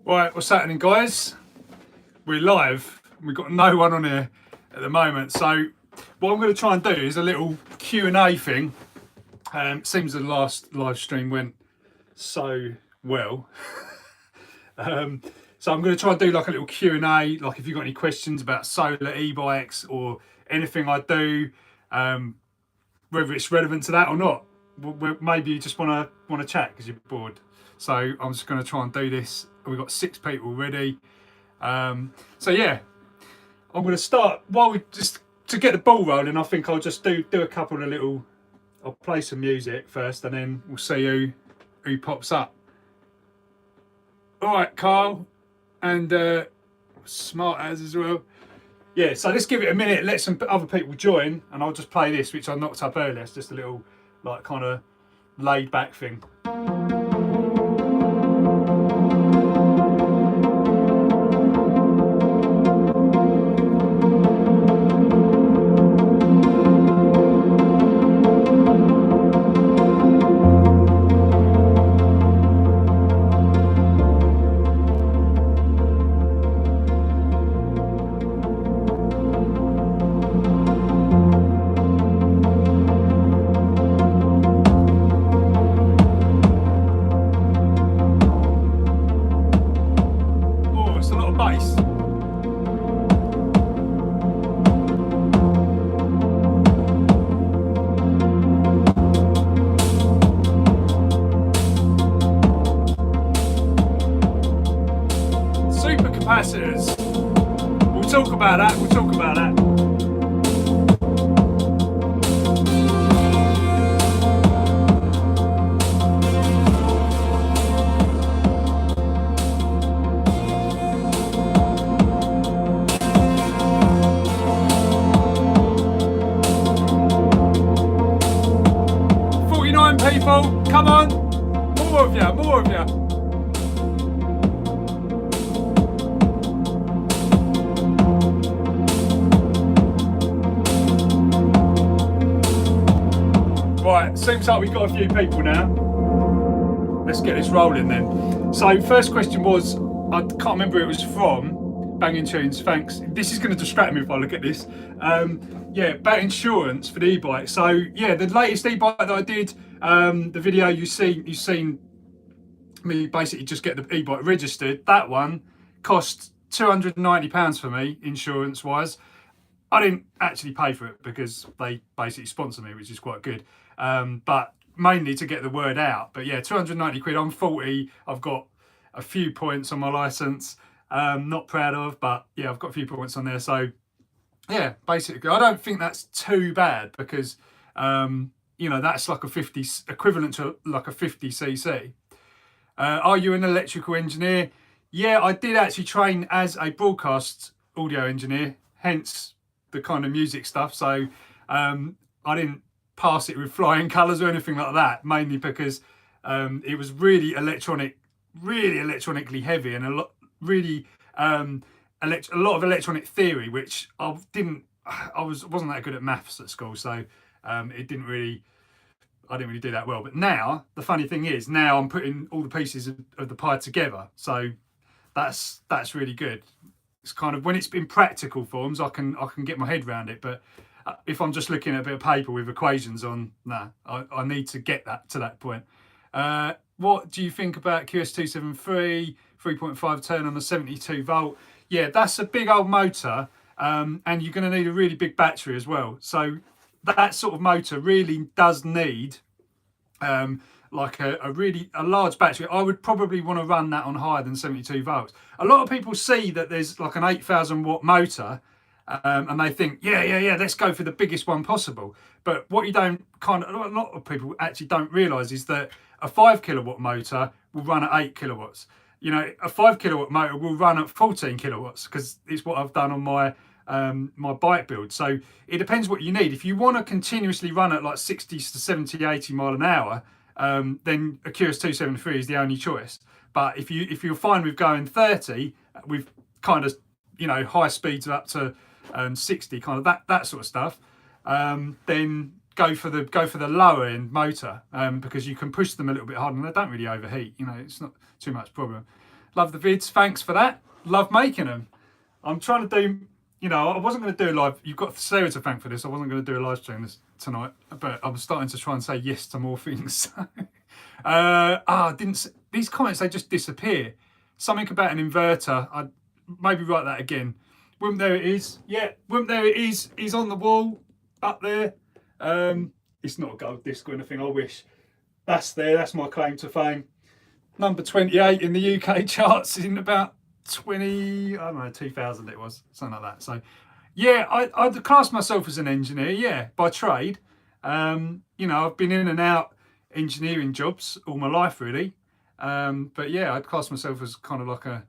Right, what's happening, guys? We're live. We've got no one on here at the moment. So what I'm going to try and do is a little Q&A thing. Seems the last live stream went so well. So I'm going to try and do like a little Q&A, like if you've got any questions about solar e-bikes or anything I do, whether it's relevant to that or not. Maybe you just want to chat because you're bored. So I'm just going to try and do this. We've got 6 people ready. So yeah, I'm going to start while we just to get the ball rolling. I think I'll just do a couple of little. I'll play some music first, and then we'll see who pops up. All right, Carl, and Smart as well. Yeah, so let's give it a minute. Let some other people join, and I'll just play this, which I knocked up earlier. It's just a little like kind of laid back thing. Capacitors. We'll talk about that. We'll talk about that. People, come on, more of you, more of you. Right, seems like we've got a few people now. Let's get this rolling then. So first question was, I can't remember who it was from, Banging Tunes, thanks. This is going to distract me if I look at this. Yeah, about insurance for the e-bike. So yeah, the latest e-bike that I did, the video you've seen me basically just get the e-bike registered. That one cost £290 for me, insurance wise. I didn't actually pay for it because they basically sponsor me, which is quite good. But mainly to get the word out. But yeah, 290 quid. I'm 40. I've got a few points on my license. Not proud of, but yeah, I've got a few points on there. So yeah, basically, I don't think that's too bad because you know, that's like a 50 equivalent to like a 50cc. Are you an electrical engineer? Yeah, I did actually train as a broadcast audio engineer, hence the kind of music stuff. So I didn't pass it with flying colours or anything like that, mainly because it was really electronically heavy and a lot of electronic theory, which I wasn't that good at maths at school, so I didn't really do that well. But now the funny thing is, now I'm putting all the pieces of the pie together, so that's really good. It's kind of when it's in practical forms, I can get my head around it, but if I'm just looking at a bit of paper with equations on, I need to get that to that point. What do you think about QS273 3.5 turn on a 72 volt? Yeah, that's a big old motor, and you're going to need a really big battery as well. So that sort of motor really does need like a large battery. I would probably want to run that on higher than 72 volts. A lot of people see that there's like an 8,000 watt motor, and they think, yeah, let's go for the biggest one possible. But what a lot of people actually don't realise is that a 5 kilowatt motor will run at 8 kilowatts. You know, a 5 kilowatt motor will run at 14 kilowatts because it's what I've done on my my bike build. So it depends what you need. If you want to continuously run at like 60 to 70, 80 mile an hour, then a QS273 is the only choice. But if you're fine with going 30 with kind of, you know, high speeds up to 60, kind of that sort of stuff, then go for the lower end motor, because you can push them a little bit harder and they don't really overheat. You know, it's not too much problem. Love the vids. Thanks for that. Love making them. I'm trying to do, you know, I wasn't going to do a live. You've got Sarah to thank for this. I wasn't going to do a live stream tonight, but I'm starting to try and say yes to more things. These comments, they just disappear. Something about an inverter. I'd maybe write that again. Whoop, there it is. Yeah, whoop, there it is. He's on the wall up there. It's not a gold disc or anything, I wish. That's there. That's my claim to fame. Number 28 in the UK charts in about 2000 it was, something like that. So yeah, I'd class myself as an engineer, yeah, by trade. You know, I've been in and out engineering jobs all my life, really. But yeah, I'd class myself as kind of like an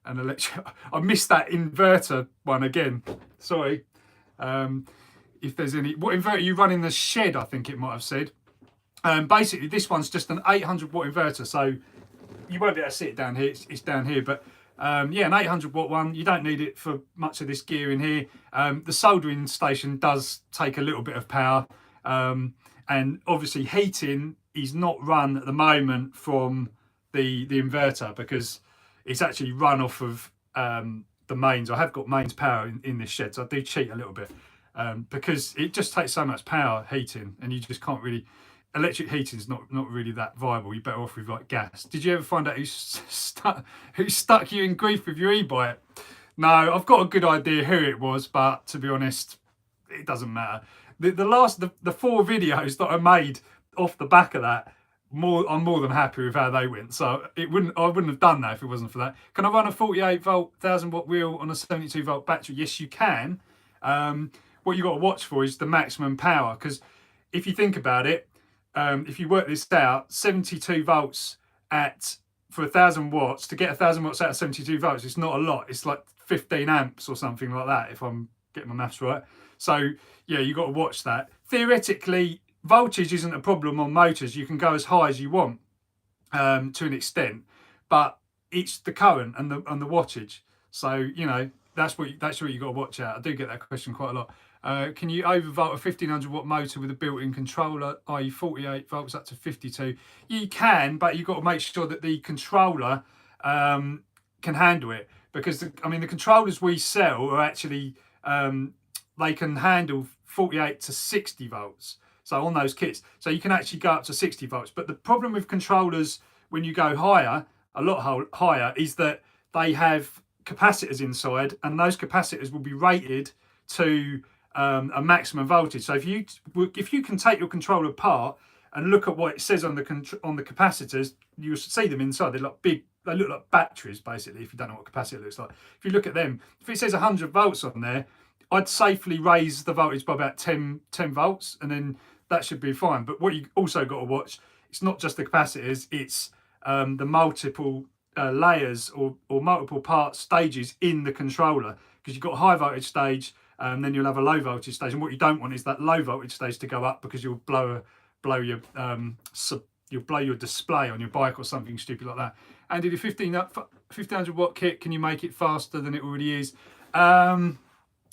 electric. I missed that inverter one again. Sorry. If there's any, what inverter you run in the shed, I think it might have said. Basically, this one's just an 800 watt inverter, so you won't be able to see it down here. It's down here, but yeah, an 800 watt one. You don't need it for much of this gear in here. The soldering station does take a little bit of power, and obviously heating is not run at the moment from the inverter because it's actually run off of the mains. I have got mains power in this shed, so I do cheat a little bit because it just takes so much power heating, and you just can't really. Electric heating is not really that viable. You're better off with like gas. Did you ever find out who stuck you in grief with your e-bike? No, I've got a good idea who it was, but to be honest, it doesn't matter. The 4 videos that I made off the back of that, I'm more than happy with how they went. So I wouldn't have done that if it wasn't for that. Can I run a 48 volt 1000 watt wheel on a 72 volt battery? Yes, you can. What you got to watch for is the maximum power, because if you think about it. If you work this out, 72 volts for 1000 watts, to get 1000 watts out of 72 volts, it's not a lot. It's like 15 amps or something like that, if I'm getting my maths right. So yeah, you got to watch that. Theoretically, voltage isn't a problem on motors. You can go as high as you want to an extent, but it's the current and the wattage. So you know that's what you got to watch out. I do get that question quite a lot. Can you overvolt a 1500 watt motor with a built-in controller, i.e. 48 volts up to 52? You can, but you've got to make sure that the controller can handle it, because the controllers we sell are actually they can handle 48 to 60 volts. So on those kits, so you can actually go up to 60 volts. But the problem with controllers when you go higher, a lot higher, is that they have capacitors inside, and those capacitors will be rated to a maximum voltage. So if you can take your controller apart and look at what it says on the capacitors, you'll see them inside. They look like batteries, basically, if you don't know what capacitor looks like. If you look at them, if it says 100 volts on there, I'd safely raise the voltage by about 10 volts, and then that should be fine. But what you also got to watch, it's not just the capacitors, it's the multiple layers or multiple stages in the controller, because you've got a high voltage stage, then you'll have a low voltage stage, and what you don't want is that low voltage stage to go up, because you'll blow your display on your bike or something stupid like that. And in a 1500 watt kit, can you make it faster than it already is?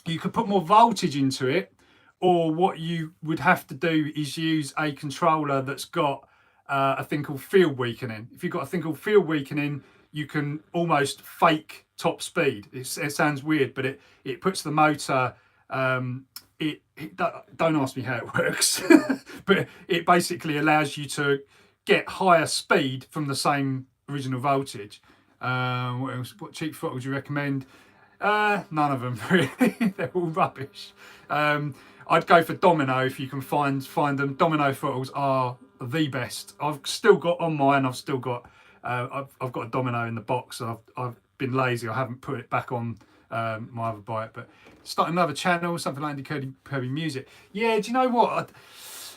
You could put more voltage into it, or what you would have to do is use a controller that's got a thing called field weakening. If you've got a thing called field weakening, you can almost fake top speed. It sounds weird, but it puts the motor, don't ask me how it works, but it basically allows you to get higher speed from the same original voltage. What else? What cheap throttle would you recommend? None of them really. They're all rubbish. I'd go for Domino if you can find them. Domino throttles are the best. I've still got on mine. I've still got I've got a Domino in the box. I've been lazy. I haven't put it back on my other bike. But start another channel, something like Andy Kirby Music. Yeah, do you know what?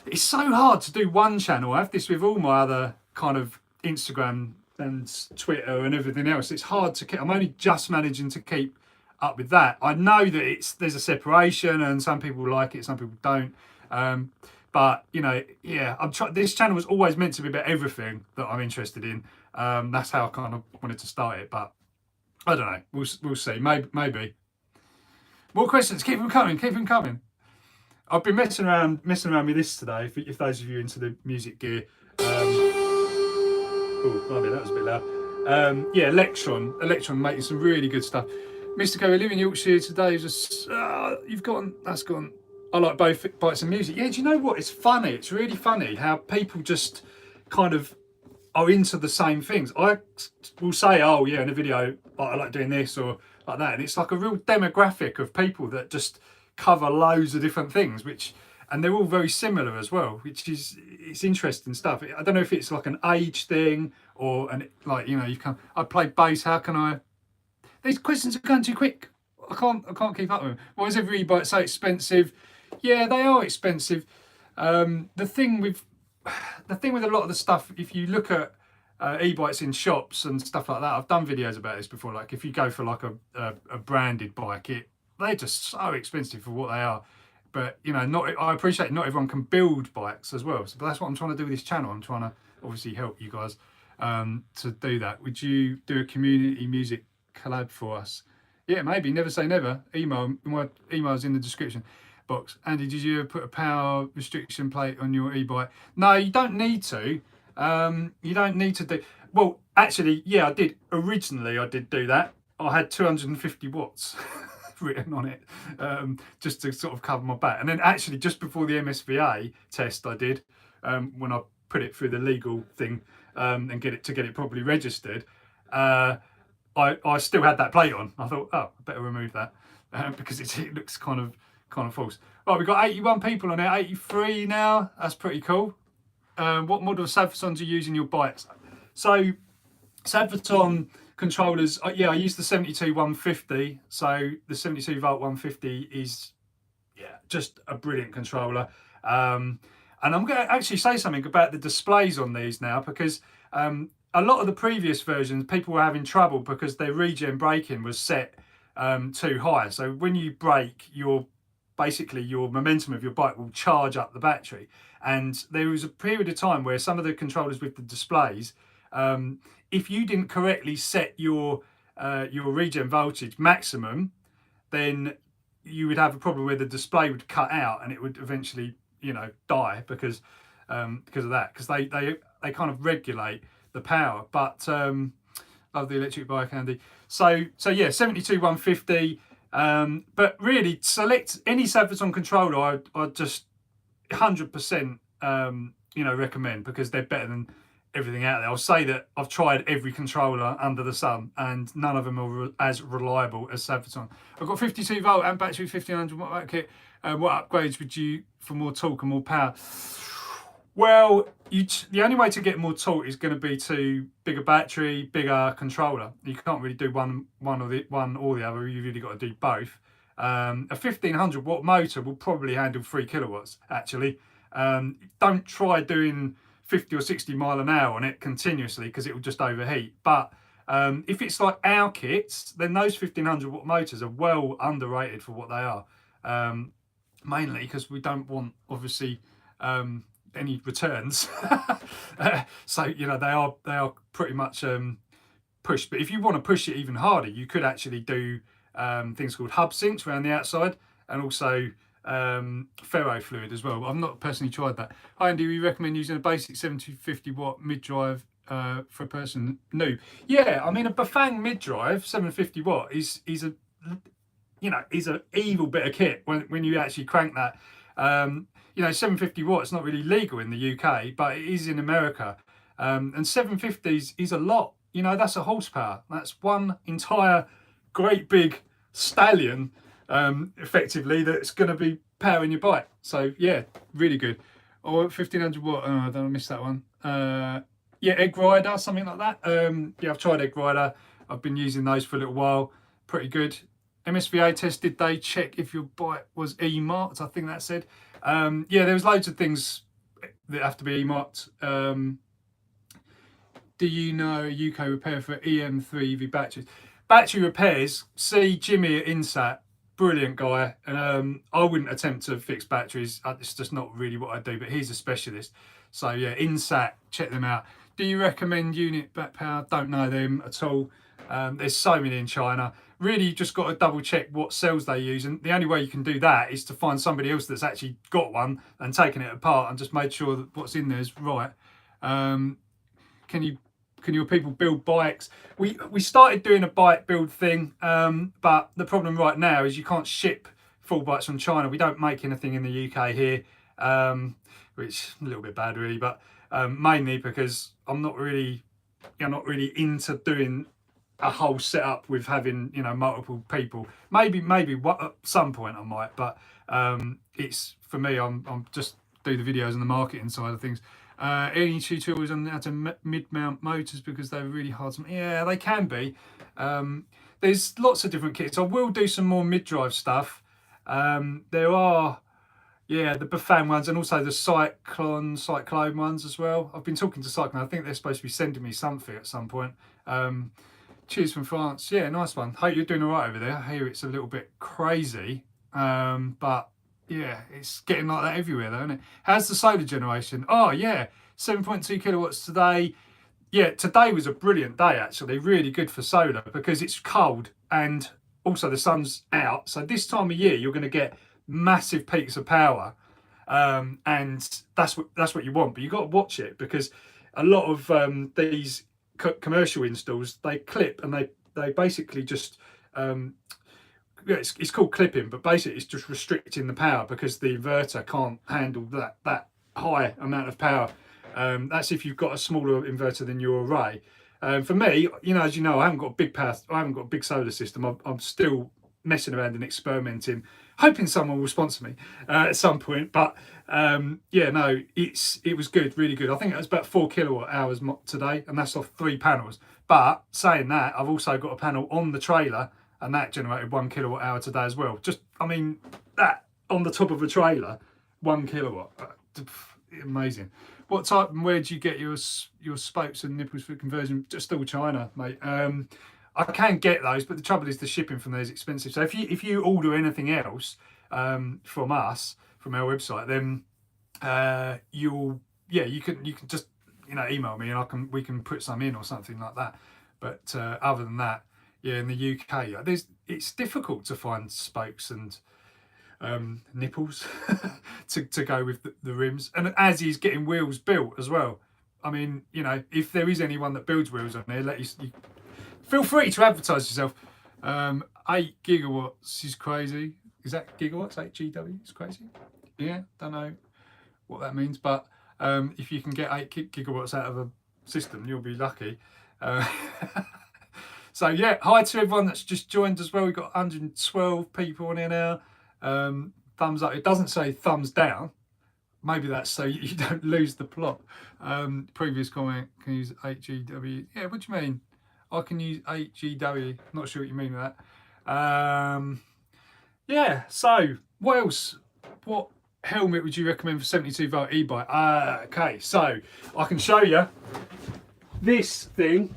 It's so hard to do one channel. I have this with all my other kind of Instagram and Twitter and everything else. It's hard to keep. I'm only just managing to keep up with that. I know that there's a separation, and some people like it, some people don't. But you know, yeah, this channel was always meant to be about everything that I'm interested in. That's how I kind of wanted to start it, but I don't know. We'll see. Maybe. More questions. Keep them coming. Keep them coming. I've been messing around with this today. If those of you into the music gear. Oh, maybe that was a bit loud. Yeah, Electron making some really good stuff. Mr. Go, we live in Yorkshire today. Just you've gone. That's gone. I like both bites of music. Yeah, do you know what? It's funny. It's really funny how people just kind of are into the same things. I will say, oh yeah, in a video, I like doing this or like that, and it's like a real demographic of people that just cover loads of different things, and they're all very similar as well, which is it's interesting stuff. I don't know if it's like an age thing or like you come. I play bass. How can I? These questions are going too quick. I can't keep up with them. Why is every e-bike so expensive? Yeah, they are expensive. The thing with a lot of the stuff, if you look at e-bikes in shops and stuff like that, I've done videos about this before. Like if you go for like a branded bike, they're just so expensive for what they are. But I appreciate not everyone can build bikes as well. So, but that's what I'm trying to do with this channel. I'm trying to obviously help you guys to do that. Would you do a community music collab for us? Yeah, maybe. Never say never. My email's in the description box. Andy, did you ever put a power restriction plate on your e-bike? No, you don't need to. You don't need to do. Well, actually, yeah, I did. Originally, I did do that. I had 250 watts written on it, just to sort of cover my back. And then actually, just before the MSVA test, I did when I put it through the legal thing and get it properly registered. I still had that plate on. I thought, oh, I better remove that because it looks kind of false. Right, we've got 81 people on there, 83 now. That's pretty cool. What model of Sadverton do you use in your bikes? So Sadverton controllers, yeah, I use the 72 150. So the 72 volt 150 is just a brilliant controller. And I'm going to actually say something about the displays on these now, because a lot of the previous versions, people were having trouble because their regen braking was set too high. So when you brake, basically your momentum of your bike will charge up the battery. And there was a period of time where some of the controllers with the displays, if you didn't correctly set your regen voltage maximum, then you would have a problem where the display would cut out and it would eventually, die because of that. Because they kind of regulate the power. But love the electric bike, Andy. So yeah, 72 150. But really, select any Sadverton controller. I just 100% recommend, because they're better than everything out there. I'll say that I've tried every controller under the sun, and none of them are as reliable as Sadverton. I've got 52 volt and battery, 1500 watt kit. What upgrades would you for more torque and more power? Well, the only way to get more torque is going to be to bigger battery, bigger controller. You can't really do one or the other. You've really got to do both. A 1500 watt motor will probably handle 3 kilowatts. Actually, don't try doing 50 or 60 mile an hour on it continuously, because it will just overheat. But if it's like our kits, then those 1500 watt motors are well underrated for what they are. Mainly because we don't want, obviously, any returns. So they are pretty much pushed. But if you want to push it even harder, you could actually do things called hub sinks around the outside, and also ferro fluid as well. I've not personally tried that. Hi Andy, we recommend using a basic 750 watt mid drive for a person new. Yeah, I mean, a Bafang mid drive 750 watt is a is an evil bit of kit when you actually crank that. 750 watts not really legal in the UK, but it is in America. And 750s is a lot. That's a horsepower. That's one entire great big stallion, effectively, that's going to be powering your bike. So yeah, really good. Or 1500 watt. Oh, I don't miss that one. Yeah, Egg Rider, something like that. Yeah, I've tried Egg Rider. I've been using those for a little while. Pretty good. MSVA test, did they check if your bike was E-marked? I think that said. Yeah, there was loads of things that have to be E-marked. Do you know UK repair for EM3 EV batteries? Battery repairs, see Jimmy at Insat, brilliant guy. And I wouldn't attempt to fix batteries. It's just not really what I do, but he's a specialist. So yeah, Insat, check them out. Do you recommend unit back power? Don't know them at all. There's so many in China. Really, you've just got to double check what cells they use, and the only way you can do that is to find somebody else that's actually got one and taken it apart and just made sure that what's in there is right. Can you can your people build bikes? We started doing a bike build thing, but the problem right now is you can't ship full bikes from China. We don't make anything in the UK here, which is a little bit bad really, but mainly because I'm not really into doing a whole setup with having, you know, multiple people. Maybe at some point I might, but it's for me. I'm just do the videos and the marketing side of things. Any tutorials on how to mid-mount motors, because they're really hard to. Yeah, they can be. There's lots of different kits. I will do some more mid-drive stuff. There are, yeah, the Bafang ones, and also the Cyclone ones as well. I've been talking to Cyclone. I think they're supposed to be sending me something at some point. Cheers from France. Yeah, nice one. Hope you're doing all right over there. I hear it's a little bit crazy, but yeah, it's getting like that everywhere though, isn't it? How's the solar generation? Oh yeah, 7.2 kilowatts today. Yeah, today was a brilliant day actually, really good for solar because it's cold and also the sun's out. So this time of year you're going to get massive peaks of power, and that's what you want. But you've got to watch it because a lot of these commercial installs, they clip and they basically just yeah, it's called clipping, but basically it's just restricting the power because the inverter can't handle that high amount of power. That's if you've got a smaller inverter than your array. For me, you know, as you know, I haven't got a big power. I haven't got a big solar system. I'm still messing around and experimenting, hoping someone will sponsor me at some point. But yeah, no, it was good, really good. I think it was about 4 kilowatt hours today, and that's off 3 panels. But saying that, I've also got a panel on the trailer, and that generated 1 kilowatt hour today as well. Just, I mean, that on the top of a trailer, 1 kilowatt, amazing. What type and where do you get your spokes and nipples for conversion? Just all China, mate. I can get those, but the trouble is the shipping from there is expensive. So if you order anything else from us, from our website, then you can just, you know, email me and we can put some in or something like that. But other than that, yeah, in the UK, it's difficult to find spokes and nipples to go with the rims, and as he's getting wheels built as well. I mean, you know, if there is anyone that builds wheels on there, you feel free to advertise yourself. 8 gigawatts is crazy. Is that gigawatts? 8 GW is crazy. Yeah, don't know what that means, but if you can get 8 gigawatts out of a system, you'll be lucky. So yeah, hi to everyone that's just joined as well. We've got 112 people on here now. Thumbs up. It doesn't say thumbs down. Maybe that's so you don't lose the plot. Previous comment, can use 8GW. Yeah, what do you mean? I can use 8GW. Not sure what you mean with that. Yeah, so what else? What helmet would you recommend for 72 volt e-bike? Okay, so I can show you this thing.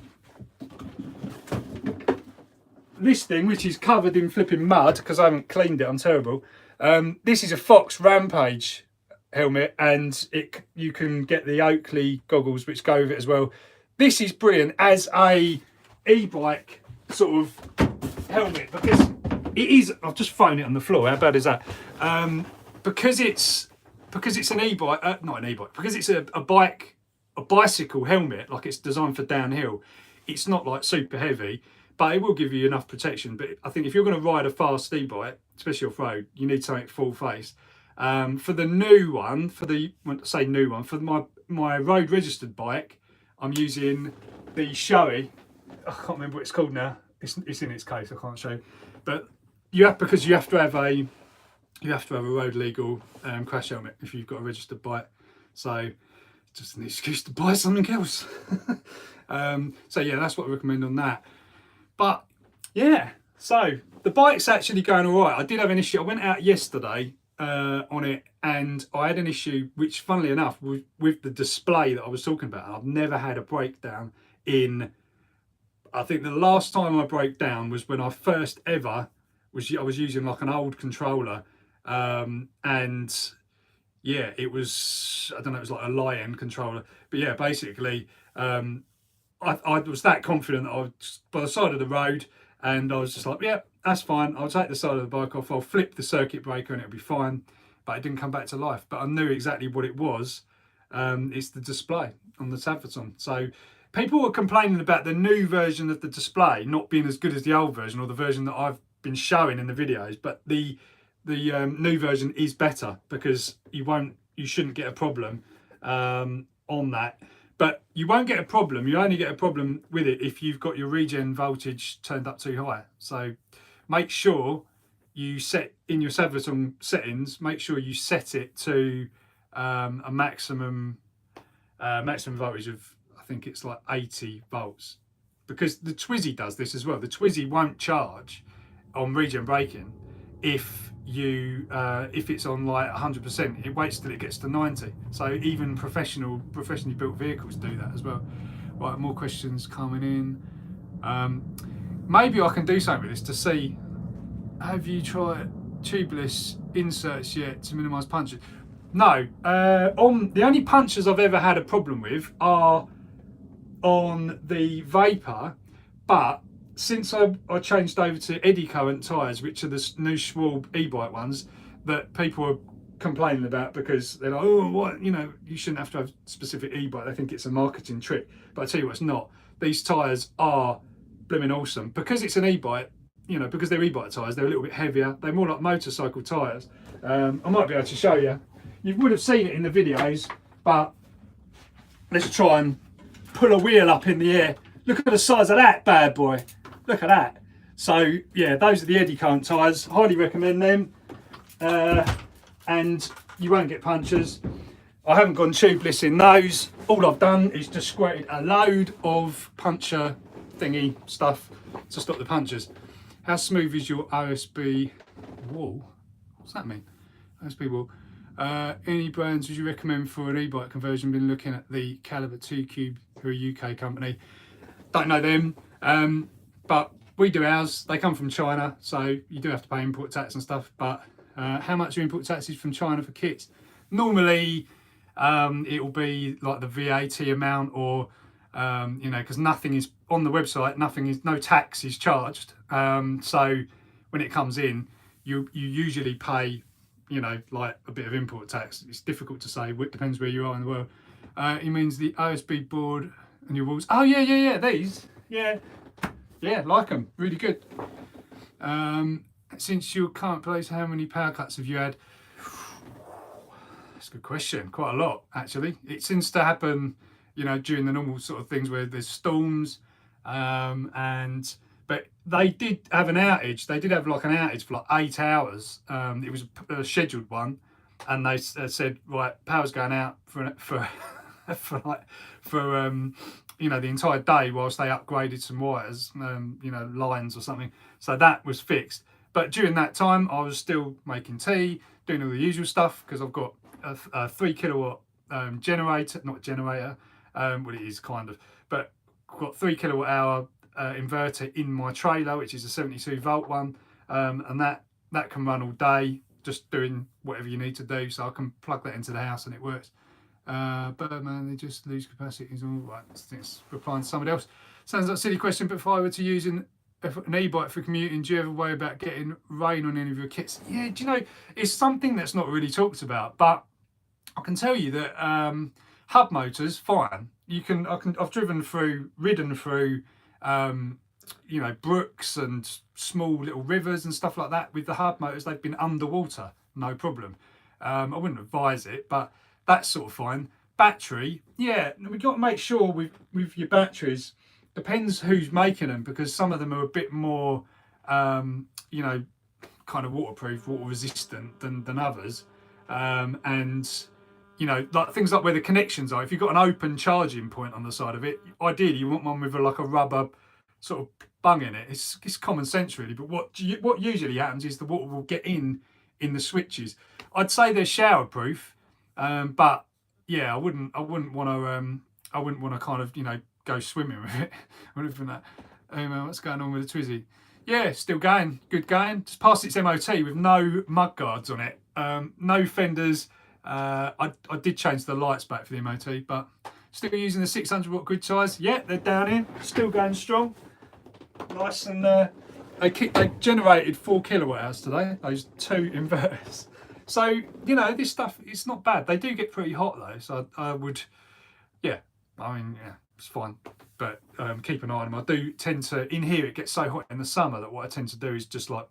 This thing, which is covered in flipping mud because I haven't cleaned it, I'm terrible. This is a Fox Rampage helmet, and you can get the Oakley goggles which go with it as well. This is brilliant as a e-bike sort of helmet because it is. I've just thrown it on the floor. How bad is that? Because it's an e-bike, not an e-bike. Because it's a bicycle helmet, like it's designed for downhill. It's not like super heavy, but it will give you enough protection. But I think if you're going to ride a fast e-bike, especially off road, you need something full face. For the new one, for my road registered bike, I'm using the Shoei. I can't remember what it's called now. It's in its case. I can't show you. But you have to have a road legal crash helmet if you've got a registered bike. So just an excuse to buy something else. So yeah, that's what I recommend on that. But yeah, so the bike's actually going all right. I did have an issue. I went out yesterday on it, and I had an issue, which funnily enough, with the display that I was talking about. I've never had a breakdown in. I think the last time I broke down was when I first ever I was using like an old controller, and yeah, it was, I don't know, it was like a Lion controller, but yeah, basically I was that confident that I was by the side of the road, and I was just like, yeah, that's fine, I'll take the side of the bike off, I'll flip the circuit breaker and it'll be fine. But it didn't come back to life. But I knew exactly what it was. It's the display on the Tabverton. So people were complaining about the new version of the display not being as good as the old version, or the version that I've been showing in the videos. But the new version is better, because you shouldn't get a problem on that. But you won't get a problem. You only get a problem with it if you've got your regen voltage turned up too high. So make sure you set in your Saverton settings. Make sure you set it to a maximum voltage of, I think it's like 80 volts, because the Twizy does this as well. The Twizy won't charge on regen braking if it's on like 100%. It waits till it gets to 90. So even professionally built vehicles do that as well. Right, more questions coming in. Maybe I can do something with this to see. Have you tried tubeless inserts yet to minimise punches? No. The only punches I've ever had a problem with are on the Vapor, but since I changed over to eddy current tyres, which are the new Schwalbe e-bike ones that people are complaining about, because they're like, oh, what, you shouldn't have to have specific e-bike. They think it's a marketing trick. But I tell you what, it's not. These tyres are blooming awesome. Because it's an e-bike, because they're e-bike tyres, they're a little bit heavier. They're more like motorcycle tyres. I might be able to show you. You would have seen it in the videos, but let's try and pull a wheel up in the air. Look at the size of that bad boy. Look at that. So yeah, those are the eddy current tyres. Highly recommend them. And you won't get punctures. I haven't gone tubeless in those. All I've done is just squirted a load of puncture thingy stuff to stop the punctures. How smooth is your OSB wall? What's that mean? OSB wall. Any brands would you recommend for an e-bike conversion? Been looking at the Caliber 2 Cube, who are a UK company. Don't know them, but we do ours. They come from China, so you do have to pay import tax and stuff. But how much are import taxes from China for kits? Normally, it will be like the VAT amount, or because nothing is on the website. No tax is charged. So when it comes in, you usually pay, like a bit of import tax. It's difficult to say. It depends where you are in the world. It means the OSB board and your walls. Oh yeah. These, yeah, like them. Really good. Since your current place, how many power cuts have you had? That's a good question. Quite a lot, actually. It seems to happen, during the normal sort of things where there's storms, but they did have an outage. They did have like an outage for like 8 hours. It was a scheduled one, and they said, right, power's going out for the entire day whilst they upgraded some wires, lines or something. So that was fixed. But during that time, I was still making tea, doing all the usual stuff, because I've got a 3 kilowatt generator, not generator, well, it is kind of, but I've got 3 kilowatt hour inverter in my trailer, which is a 72 volt one, and that can run all day, just doing whatever you need to do. So I can plug that into the house and it works. But man, they just lose capacity. All right, it's replying to somebody else. Sounds like a silly question, but if I were to use an e-bike for commuting, do you ever worry about getting rain on any of your kits? Yeah, do you know, it's something that's not really talked about, but I can tell you that hub motors, fine. I've ridden through brooks and small little rivers and stuff like that with the hub motors. They've been underwater, no problem. I wouldn't advise it, but that's sort of fine. Battery, yeah, we've got to make sure with your batteries, depends who's making them, because some of them are a bit more, kind of waterproof, water resistant than others. And, like things like where the connections are. If you've got an open charging point on the side of it, ideally you want one with like a rubber sort of bung in it. It's common sense really, but what usually happens is the water will get in the switches. I'd say they're shower proof, but yeah, I wouldn't want to kind of go swimming with it. Whatever that. What's going on with the Twizy? Yeah, still going, good going. Just passed its MOT with no mud guards on it, no fenders. I did change the lights back for the MOT, but still using the 600 watt grid ties. Yeah, they're down in, still going strong. Nice, and they generated 4 kilowatt hours today, those 2 inverters. So, this stuff, it's not bad. They do get pretty hot though, so I would, yeah, it's fine. But keep an eye on them. I do tend to, in here it gets so hot in the summer that what I tend to do is just like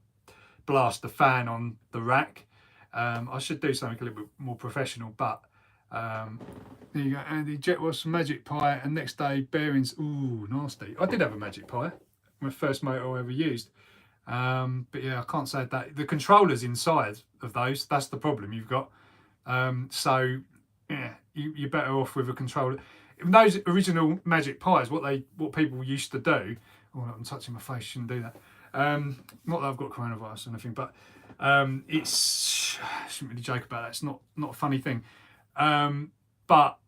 blast the fan on the rack. I should do something a little bit more professional, but there you go, Andy. Jet was some Magic Pi, and next day bearings. Ooh, nasty. I did have a Magic Pi, my first motor I ever used. But yeah, I can't say that. The controllers inside of those, that's the problem you've got. So yeah, you're better off with a controller. Those original Magic Pis, what people used to do. Oh, I'm touching my face. Shouldn't do that. Not that I've got coronavirus or anything, but it's I shouldn't really joke about that. It's not a funny thing. But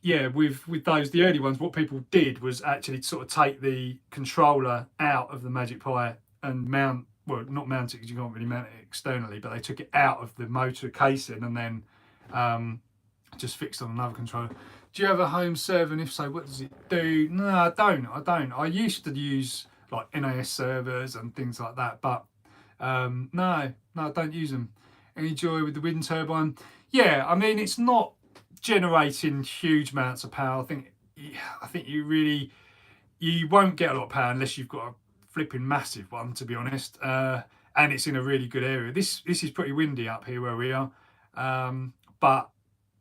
yeah, with those, the early ones, what people did was actually sort of take the controller out of the Magic Pi and mount, well, not mount it because you can't really mount it externally, but they took it out of the motor casing and then just fixed on another controller. Do you have a home server, and if so, what does it do? No, I don't. I used to use like NAS servers and things like that, but no, I don't use them. Any joy with the wind turbine? Yeah, I mean, it's not generating huge amounts of power. I think you won't get a lot of power unless you've got a flipping massive one, to be honest. And it's in a really good area. This is pretty windy up here where we are, but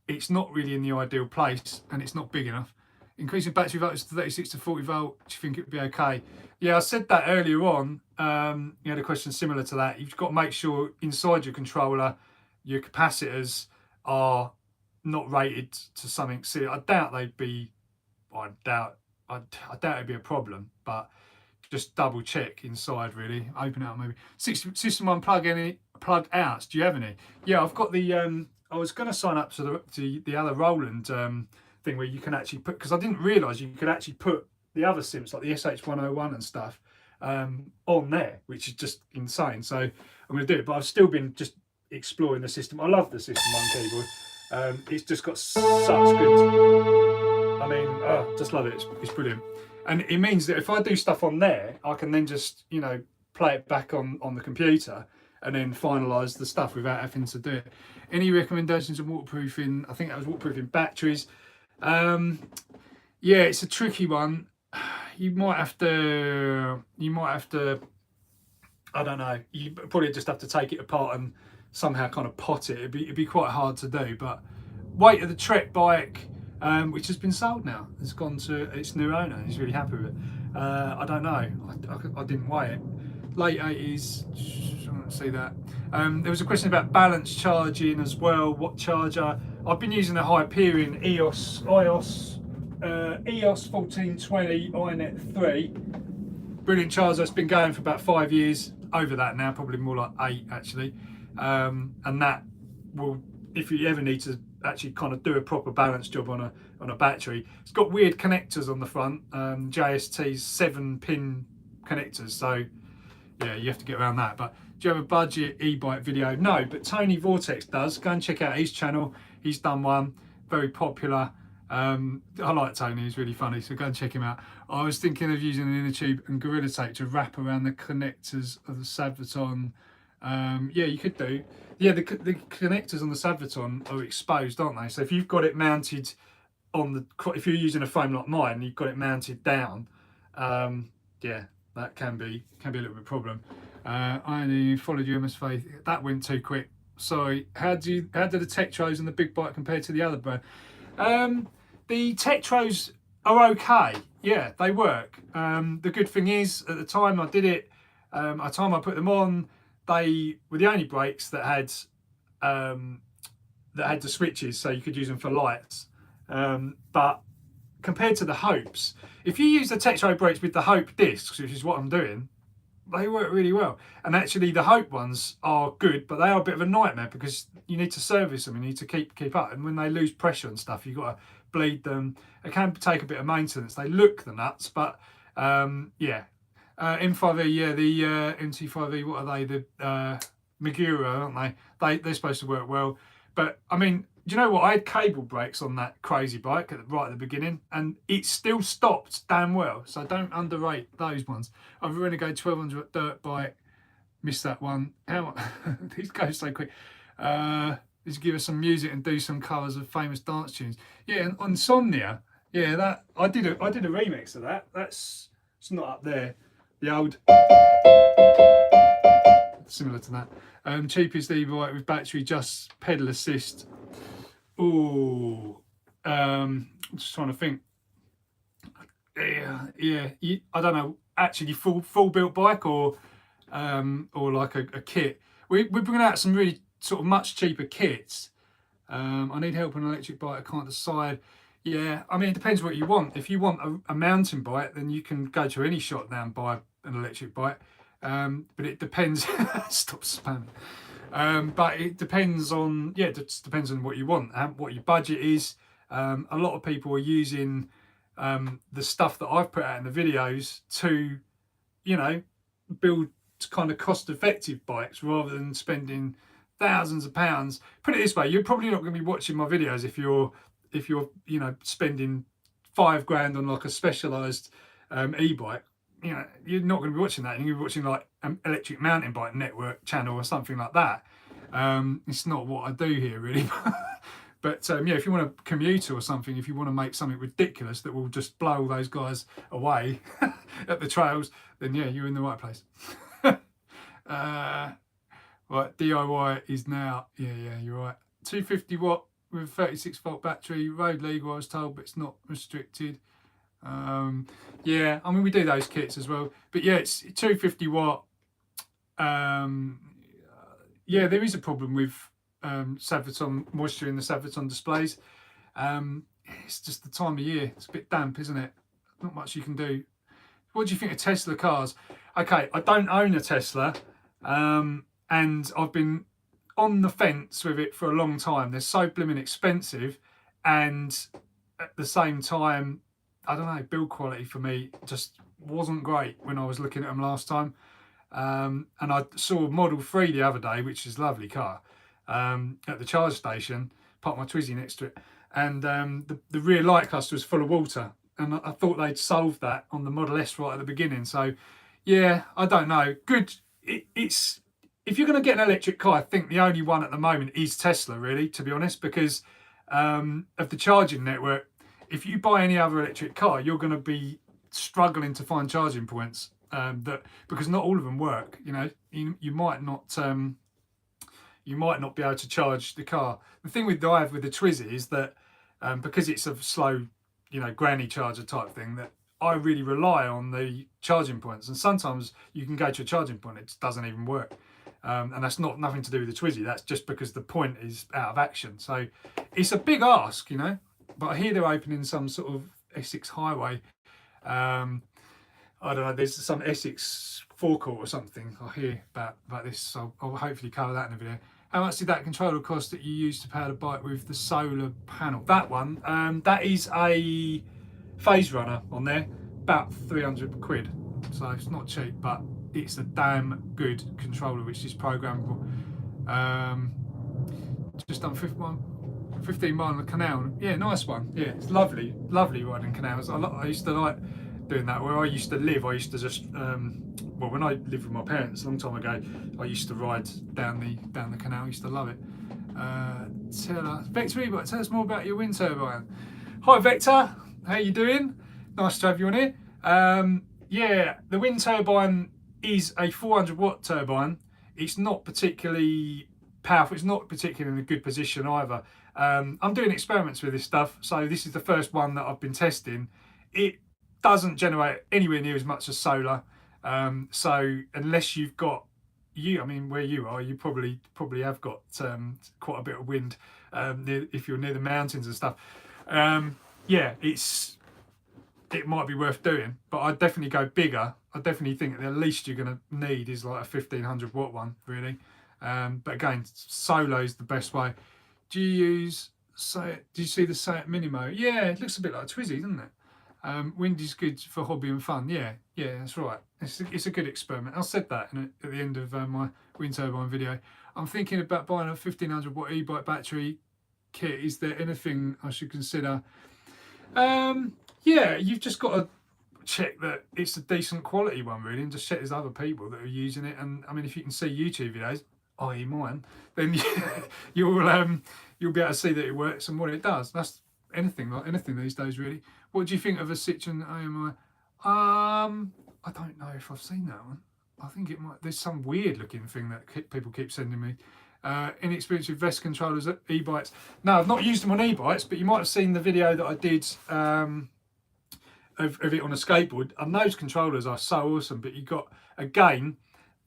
it's not really in the ideal place, and it's not big enough. Increasing battery voltage to 36 to 40 volt, do you think it would be okay? Yeah, I said that earlier on. You had a question similar to that. You've got to make sure inside your controller, your capacitors are not rated to something. See, I doubt they'd be. I doubt it'd be a problem, but just double check inside. Really, open it up maybe. System one plug outs. Do you have any? Yeah, I've got the. I was going to sign up to the other Roland thing where you can actually put, because I didn't realise you could actually put the other sims like the SH101 and stuff on there, which is just insane. So I'm going to do it, but I've still been just exploring the system. I love the System 1 keyboard. It's just got such good. I mean, just love it. It's brilliant, and it means that if I do stuff on there, I can then just play it back on the computer and then finalise the stuff without having to do it. Any recommendations on waterproofing? I think that was waterproofing batteries. Yeah, it's a tricky one. You might have to. I don't know. You probably just have to take it apart and somehow kind of pot it. It'd be quite hard to do. But weight of the Trek bike, which has been sold now, has gone to its new owner. He's really happy with it. I don't know. I didn't weigh it. Late 80s. I don't see that. There was a question about balance charging as well. What charger? I've been using a Hyperion EOS 1420 iNet 3. Brilliant charger. It's been going for about 5 years. Over that now, probably more like 8 actually. And that will, if you ever need to actually kind of do a proper balance job on a battery, it's got weird connectors on the front. JST's 7-pin connectors. So yeah, you have to get around that. But do you have a budget e-bike video? No, but Tony Vortex does. Go and check out his channel. He's done one, very popular. I like Tony, he's really funny, so go and check him out. I was thinking of using an inner tube and Gorilla Tape to wrap around the connectors of the Sadverton. Yeah, you could do. Yeah, the connectors on the Sadverton are exposed, aren't they? So if you've got it mounted on the, if you're using a frame like mine, you've got it mounted down. Yeah, that can be a little bit of a problem. I followed you, MS Faith. That went too quick. Sorry. How do the Tektros and the big bike compare to the other brand? The Tektros are okay. Yeah, they work. The good thing is, at the time I did it, at the time I put them on, they were the only brakes that had the switches, so you could use them for lights. But compared to the Hopes, if you use the Tektro brakes with the Hope discs, which is what I'm doing, they work really well. And actually the Hope ones are good, but they are a bit of a nightmare because you need to service them, you need to keep up, and when they lose pressure and stuff, you've got to bleed them. It can take a bit of maintenance. They look the nuts, but yeah. M5E, yeah, the MT5E, what are they? The Megura, aren't they? They're supposed to work well. But I mean, do you know what? I had cable brakes on that crazy bike right at the beginning, and it still stopped damn well. So don't underrate those ones. I've Renegade 1200 dirt bike. Missed that one. How these go so quick. Let's give us some music and do some covers of famous dance tunes. Yeah, and Insomnia. Yeah, that I did a remix of that. It's not up there. The old similar to that. Cheapest e-bike with battery, just pedal assist. Ooh, I'm just trying to think. Yeah. I don't know. Actually, full built bike or like a kit. We're bringing out some really sort of much cheaper kits. I need help on an electric bike. I can't decide. Yeah, I mean, it depends what you want. If you want a mountain bike, then you can go to any shop now and buy an electric bike. But it depends. Stop spamming. But it depends on, yeah, it just depends on what you want, what your budget is. A lot of people are using the stuff that I've put out in the videos to, you know, build kind of cost-effective bikes rather than spending thousands of pounds. Put it this way: you're probably not going to be watching my videos if you're you know, spending £5 on like a specialised e-bike. You know, you're not going to be watching that. You're going to be watching like an electric mountain bike network channel or something like that. It's not what I do here really. But yeah, if you want a commuter or something, if you want to make something ridiculous that will just blow all those guys away at the trails, then yeah, you're in the right place. Right, DIY is now, yeah, you're right. 250 watt with 36 volt battery, road legal I was told, but it's not restricted. Yeah, I mean, we do those kits as well, but yeah, it's 250 watt. Yeah, there is a problem with Saviton moisture in the Saviton displays. It's just the time of year. It's a bit damp, isn't it? Not much you can do. What do you think of Tesla cars? Okay, I don't own a Tesla, and I've been on the fence with it for a long time. They're so blooming expensive, and at the same time, I don't know, build quality for me just wasn't great when I was looking at them last time. And I saw Model 3 the other day, which is a lovely car, at the charge station, parked my Twizy next to it, and the rear light cluster was full of water. And I thought they'd solved that on the Model S right at the beginning. So, yeah, I don't know. Good. It's if you're going to get an electric car, I think the only one at the moment is Tesla, really, to be honest, because of the charging network. If you buy any other electric car, you're going to be struggling to find charging points because not all of them work. You know, you might not be able to charge the car. The thing with I have with the Twizy is that because it's a slow, you know, granny charger type thing, that I really rely on the charging points. And sometimes you can go to a charging point, it just doesn't even work. And that's nothing to do with the Twizy. That's just because the point is out of action. So it's a big ask, you know. But I hear they're opening some sort of Essex highway. I don't know. There's some Essex forecourt or something. I hear about this. So I'll hopefully cover that in a video. How much did that controller cost that you used to power the bike with the solar panel? That one, that is a phase runner on there, about 300 quid. So it's not cheap, but it's a damn good controller, which is programmable. Just done 15 mile on the canal. Yeah, nice one. Yeah, it's lovely riding canals. I used to like doing that. Where I used to live, I used to just well, when I lived with my parents a long time ago, I used to ride down the canal. I used to love it. Vector e-bike, tell us more about your wind turbine. Hi Vector, how you doing? Nice to have you on here. Yeah, the wind turbine is a 400 watt turbine. It's not particularly powerful. It's not particularly in a good position either. I'm doing experiments with this stuff, so this is the first one that I've been testing. It doesn't generate anywhere near as much as solar. So unless you've got I mean, where you are, you probably have got quite a bit of wind if you're near the mountains and stuff. Yeah, it might be worth doing, but I'd definitely go bigger. I definitely think the least you're going to need is like a 1500 watt one, really. But again, solar is the best way. Do you see the Seat Minimo? Yeah, it looks a bit like a Twizy, doesn't it? Wind is good for hobby and fun. Yeah, that's right. It's a good experiment. I said that at the end of my wind turbine video. I'm thinking about buying a 1500 watt e-bike battery kit. Is there anything I should consider? Yeah, you've just got to check that it's a decent quality one, really, and just check there's other people that are using it. And I mean, if you can see YouTube videos, i.e. mine, then you'll be able to see that it works and what it does. That's anything these days, really. What do you think of a Citroen AMI? I don't know if I've seen that one. I think it might. There's some weird looking thing that people keep sending me. Inexperienced with vest controllers at e-bikes. No, I've not used them on e-bikes, but you might have seen the video that I did of it on a skateboard. And those controllers are so awesome. But you got, again,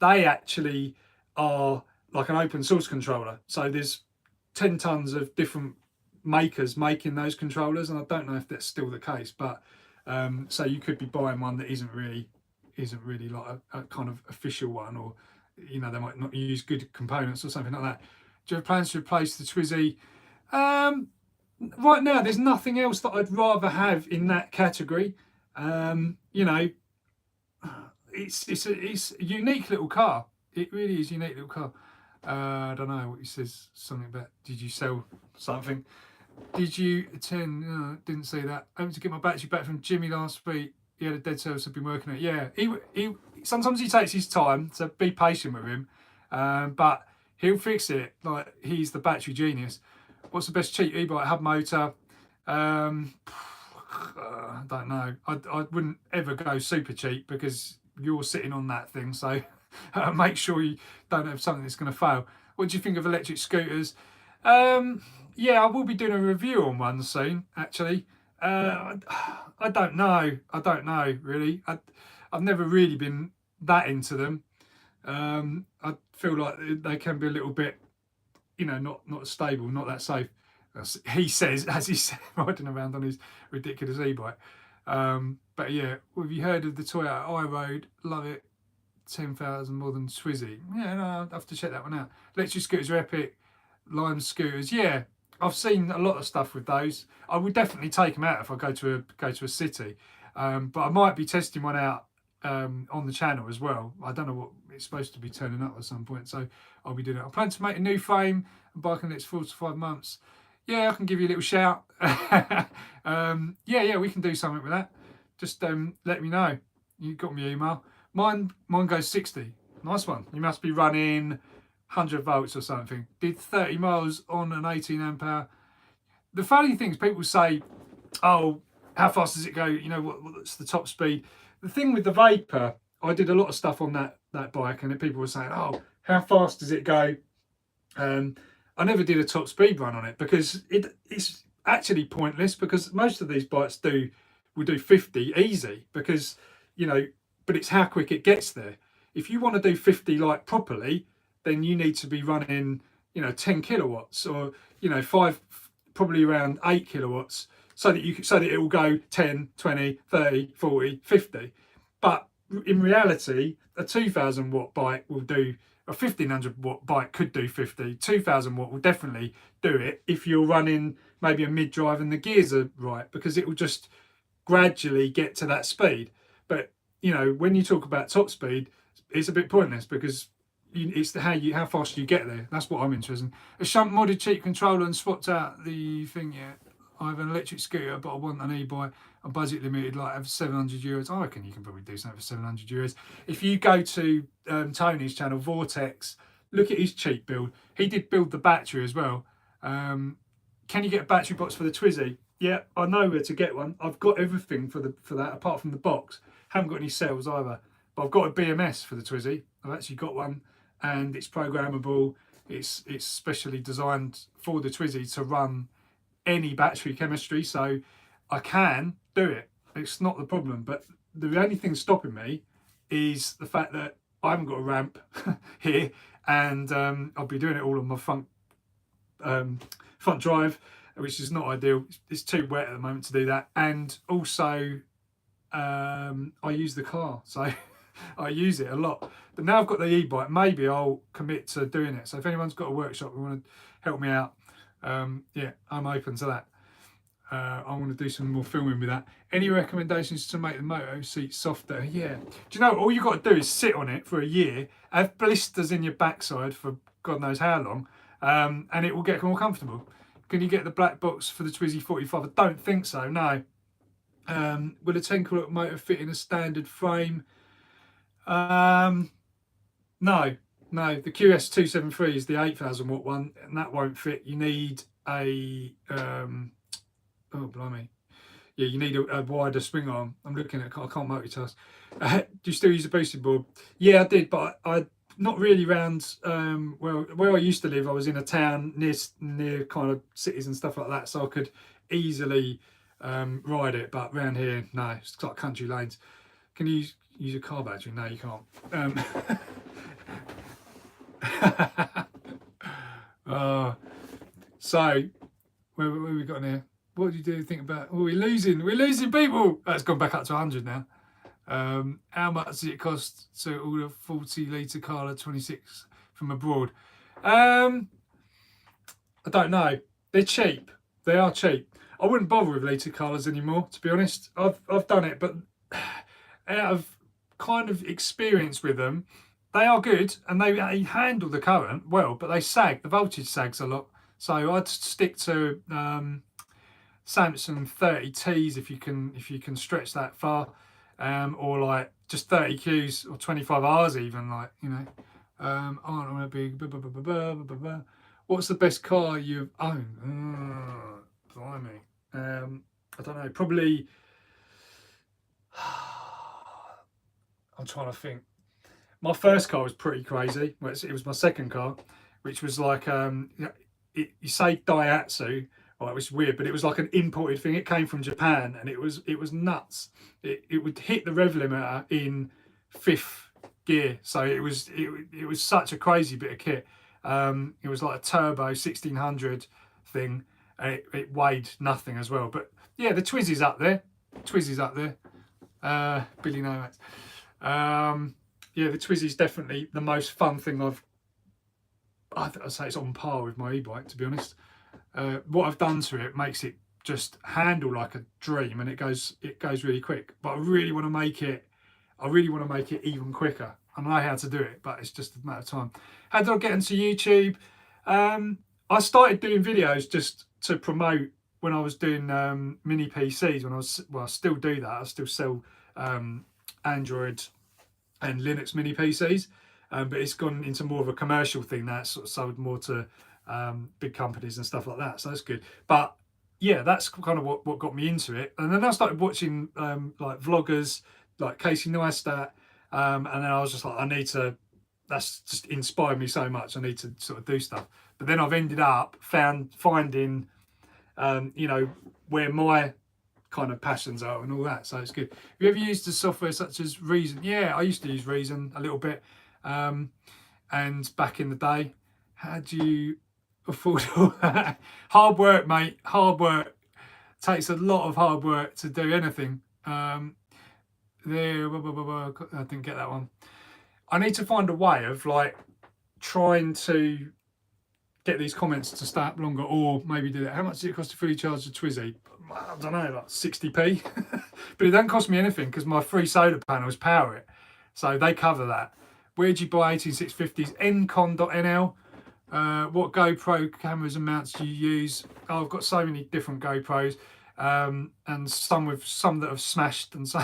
they actually are like an open source controller. So there's 10 tons of different makers making those controllers, and I don't know if that's still the case. But so you could be buying one that isn't really like a kind of official one, or you know, they might not use good components or something like that. Do you have plans to replace the Twizy? Right now, there's nothing else that I'd rather have in that category. You know, it's a unique little car. It really is a unique little car. I don't know what he says. Something about, did you sell something? Did you attend? No, didn't see that. I went to get my battery back from Jimmy last week. He had a dead cell, so I've been working on it. Yeah, he sometimes he takes his time, so be patient with him. But he'll fix it. Like, he's the battery genius. What's the best cheap e-bike hub motor? I don't know. I wouldn't ever go super cheap because you're sitting on that thing. So make sure you don't have something that's going to fail. What do you think of electric scooters? Yeah, I will be doing a review on one soon, actually. I don't know. I don't know, really. I've never really been that into them. I feel like they can be a little bit, you know, not stable, not that safe. He says, as he's riding around on his ridiculous e-bike. But yeah, have you heard of the Toyota iRoad? Love it. 10,000 more than Twizy. Yeah, no, I'll have to check that one out. Electric scooters are epic. Lime scooters, yeah. I've seen a lot of stuff with those. I would definitely take them out if I go to a city. But I might be testing one out on the channel as well. I don't know what it's supposed to be turning up at some point, so I'll be doing it. I plan to make a new frame and bike in the next 4 to 5 months. Yeah, I can give you a little shout. Yeah, we can do something with that. Just let me know. You got my email. Mine goes 60. Nice one. You must be running 100 volts or something. Did 30 miles on an 18 amp hour. The funny thing is, people say, oh, how fast does it go? You know, what's the top speed? The thing with the Vapor, I did a lot of stuff on that bike, and people were saying, oh, how fast does it go? I never did a top speed run on it because it's actually pointless, because most of these bikes will do 50 easy, because, you know, but it's how quick it gets there. If you want to do 50 like properly, then you need to be running, you know, 10 kilowatts, or, you know, probably around 8 kilowatts, so that it will go 10, 20, 30, 40, 50. But in reality, a 2,000 watt bike will do, a 1,500 watt bike could do 50. 2,000 watt will definitely do it if you're running maybe a mid drive and the gears are right, because it will just gradually get to that speed. But, you know, when you talk about top speed, it's a bit pointless, because it's how fast you get there. That's what I'm interested in. A shunt modded cheap controller and swapped out the thing yet. I have an electric scooter, but I want an e-bike. I'm budget limited, like, I have 700 euros. I reckon you can probably do something for 700 euros. If you go to Tony's channel, Vortex, look at his cheap build. He did build the battery as well. Can you get a battery box for the Twizy? Yeah, I know where to get one. I've got everything for that, apart from the box. Haven't got any cells either. But I've got a BMS for the Twizy. I've actually got one, and it's programmable. It's specially designed for the Twizy to run any battery chemistry, so I can do it. It's not the problem. But the only thing stopping me is the fact that I haven't got a ramp here, and I'll be doing it all on my front drive, which is not ideal. It's too wet at the moment to do that, and also I use the car, so I use it a lot. But now I've got the e-bike, maybe I'll commit to doing it. So if anyone's got a workshop and want to help me out, yeah, I'm open to that. I want to do some more filming with that. Any recommendations to make the moto seat softer? Yeah. Do you know, all you got to do is sit on it for a year, have blisters in your backside for God knows how long, and it will get more comfortable. Can you get the black box for the Twizy 45? I don't think so, no. Will a 10 kilowatt motor fit in a standard frame? No. The QS273 is the 8,000 watt one, and that won't fit. You need a oh blimey, Yeah, you need a wider swing arm. I'm looking at. I can't multitask. Do you still use a boosted board? Yeah, I did, but I not really round. Where I used to live, I was in a town near kind of cities and stuff like that, so I could easily ride it. But round here, no, it's like country lanes. Can you use a car battery? No, you can't. So where we got in here? What do you think about? Oh, we're losing people. That's gone back up to 100 now. How much does it cost to order 40-litre Carla 26 from abroad? I don't know. They're cheap. They are cheap. I wouldn't bother with litre Carlas anymore, to be honest. I've done it, but out of kind of experience with them, they are good and they handle the current well, but they sag. The voltage sags a lot. So I'd stick to Samsung 30Ts if you can stretch that far, or like just 30Qs or 25Rs even, like, you know. I don't want to be. What's the best car you've owned? Blimey. I don't know. Probably. I'm trying to think. My first car was pretty crazy. It was my second car, which was like you say Daihatsu. Oh, it was weird, but it was like an imported thing. It came from Japan, and it was nuts. It would hit the rev limiter in 5th gear, so it was such a crazy bit of kit. It was like a turbo 1600 thing. It weighed nothing as well. But yeah, the Twizy's up there. Billy Nomax. Yeah, the Twizy's definitely the most fun thing I'd say it's on par with my e-bike, to be honest. What I've done to it makes it just handle like a dream, and it goes really quick. But I really want to make it even quicker. I know how to do it, but it's just a matter of time. How did I get into YouTube? I started doing videos just to promote when I was doing mini PCs. I still do that. I still sell Android and Linux mini PCs, but it's gone into more of a commercial thing now. It's sort of sold more to big companies and stuff like that, so that's good. But yeah, that's kind of what got me into it. And then I started watching like vloggers like Casey Neistat, and then I was just like, that's just inspired me so much. I need to sort of do stuff. But then I've ended up finding you know, where my kind of passions are and all that, so it's good. Have you ever used a software such as Reason? Yeah, I used to use Reason a little bit, and back in the day. How do you afford all that? Hard work, mate. Hard work. Takes a lot of hard work to do anything. I didn't get that one. I need to find a way of like trying to get these comments to stay up longer, or maybe do that. How much does it cost to fully charge the Twizy? I don't know, like 60p. But it don't cost me anything because my free solar panels power it, so they cover that. Where do you buy 18650s? Encon.nl. What GoPro cameras and mounts do you use? Oh, I've got so many different GoPros, and some that have smashed, and so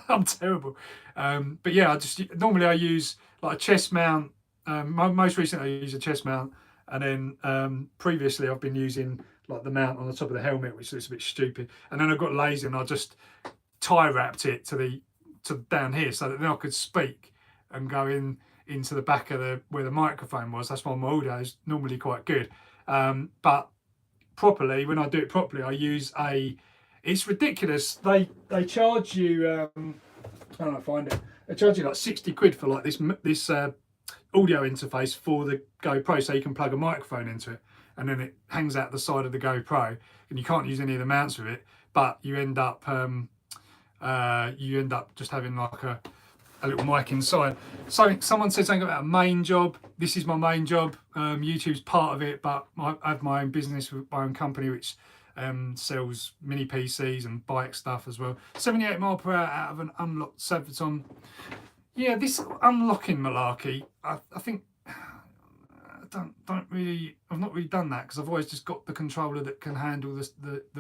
I'm terrible. But yeah, normally I use like a chest mount. Most recently I use a chest mount, and then previously I've been using like the mount on the top of the helmet, which looks a bit stupid. And then I got lazy and I just tie wrapped it to down here, so that then I could speak and go into the back of where the microphone was. That's why my audio is normally quite good. But properly, when I do it properly, I use it's ridiculous. They charge you, I don't find it. They charge you like 60 quid for like this audio interface for the GoPro, so you can plug a microphone into it, and then it hangs out the side of the GoPro, and you can't use any of the mounts with it, but you end up just having like a little mic inside. So someone said something about a main job. This is my main job. YouTube's part of it, but I have my own business with my own company, which sells mini PCs and bike stuff as well. 78 mile per hour out of an unlocked Sabaton. Yeah, this unlocking malarkey, I think I've not really done that, because I've always just got the controller that can handle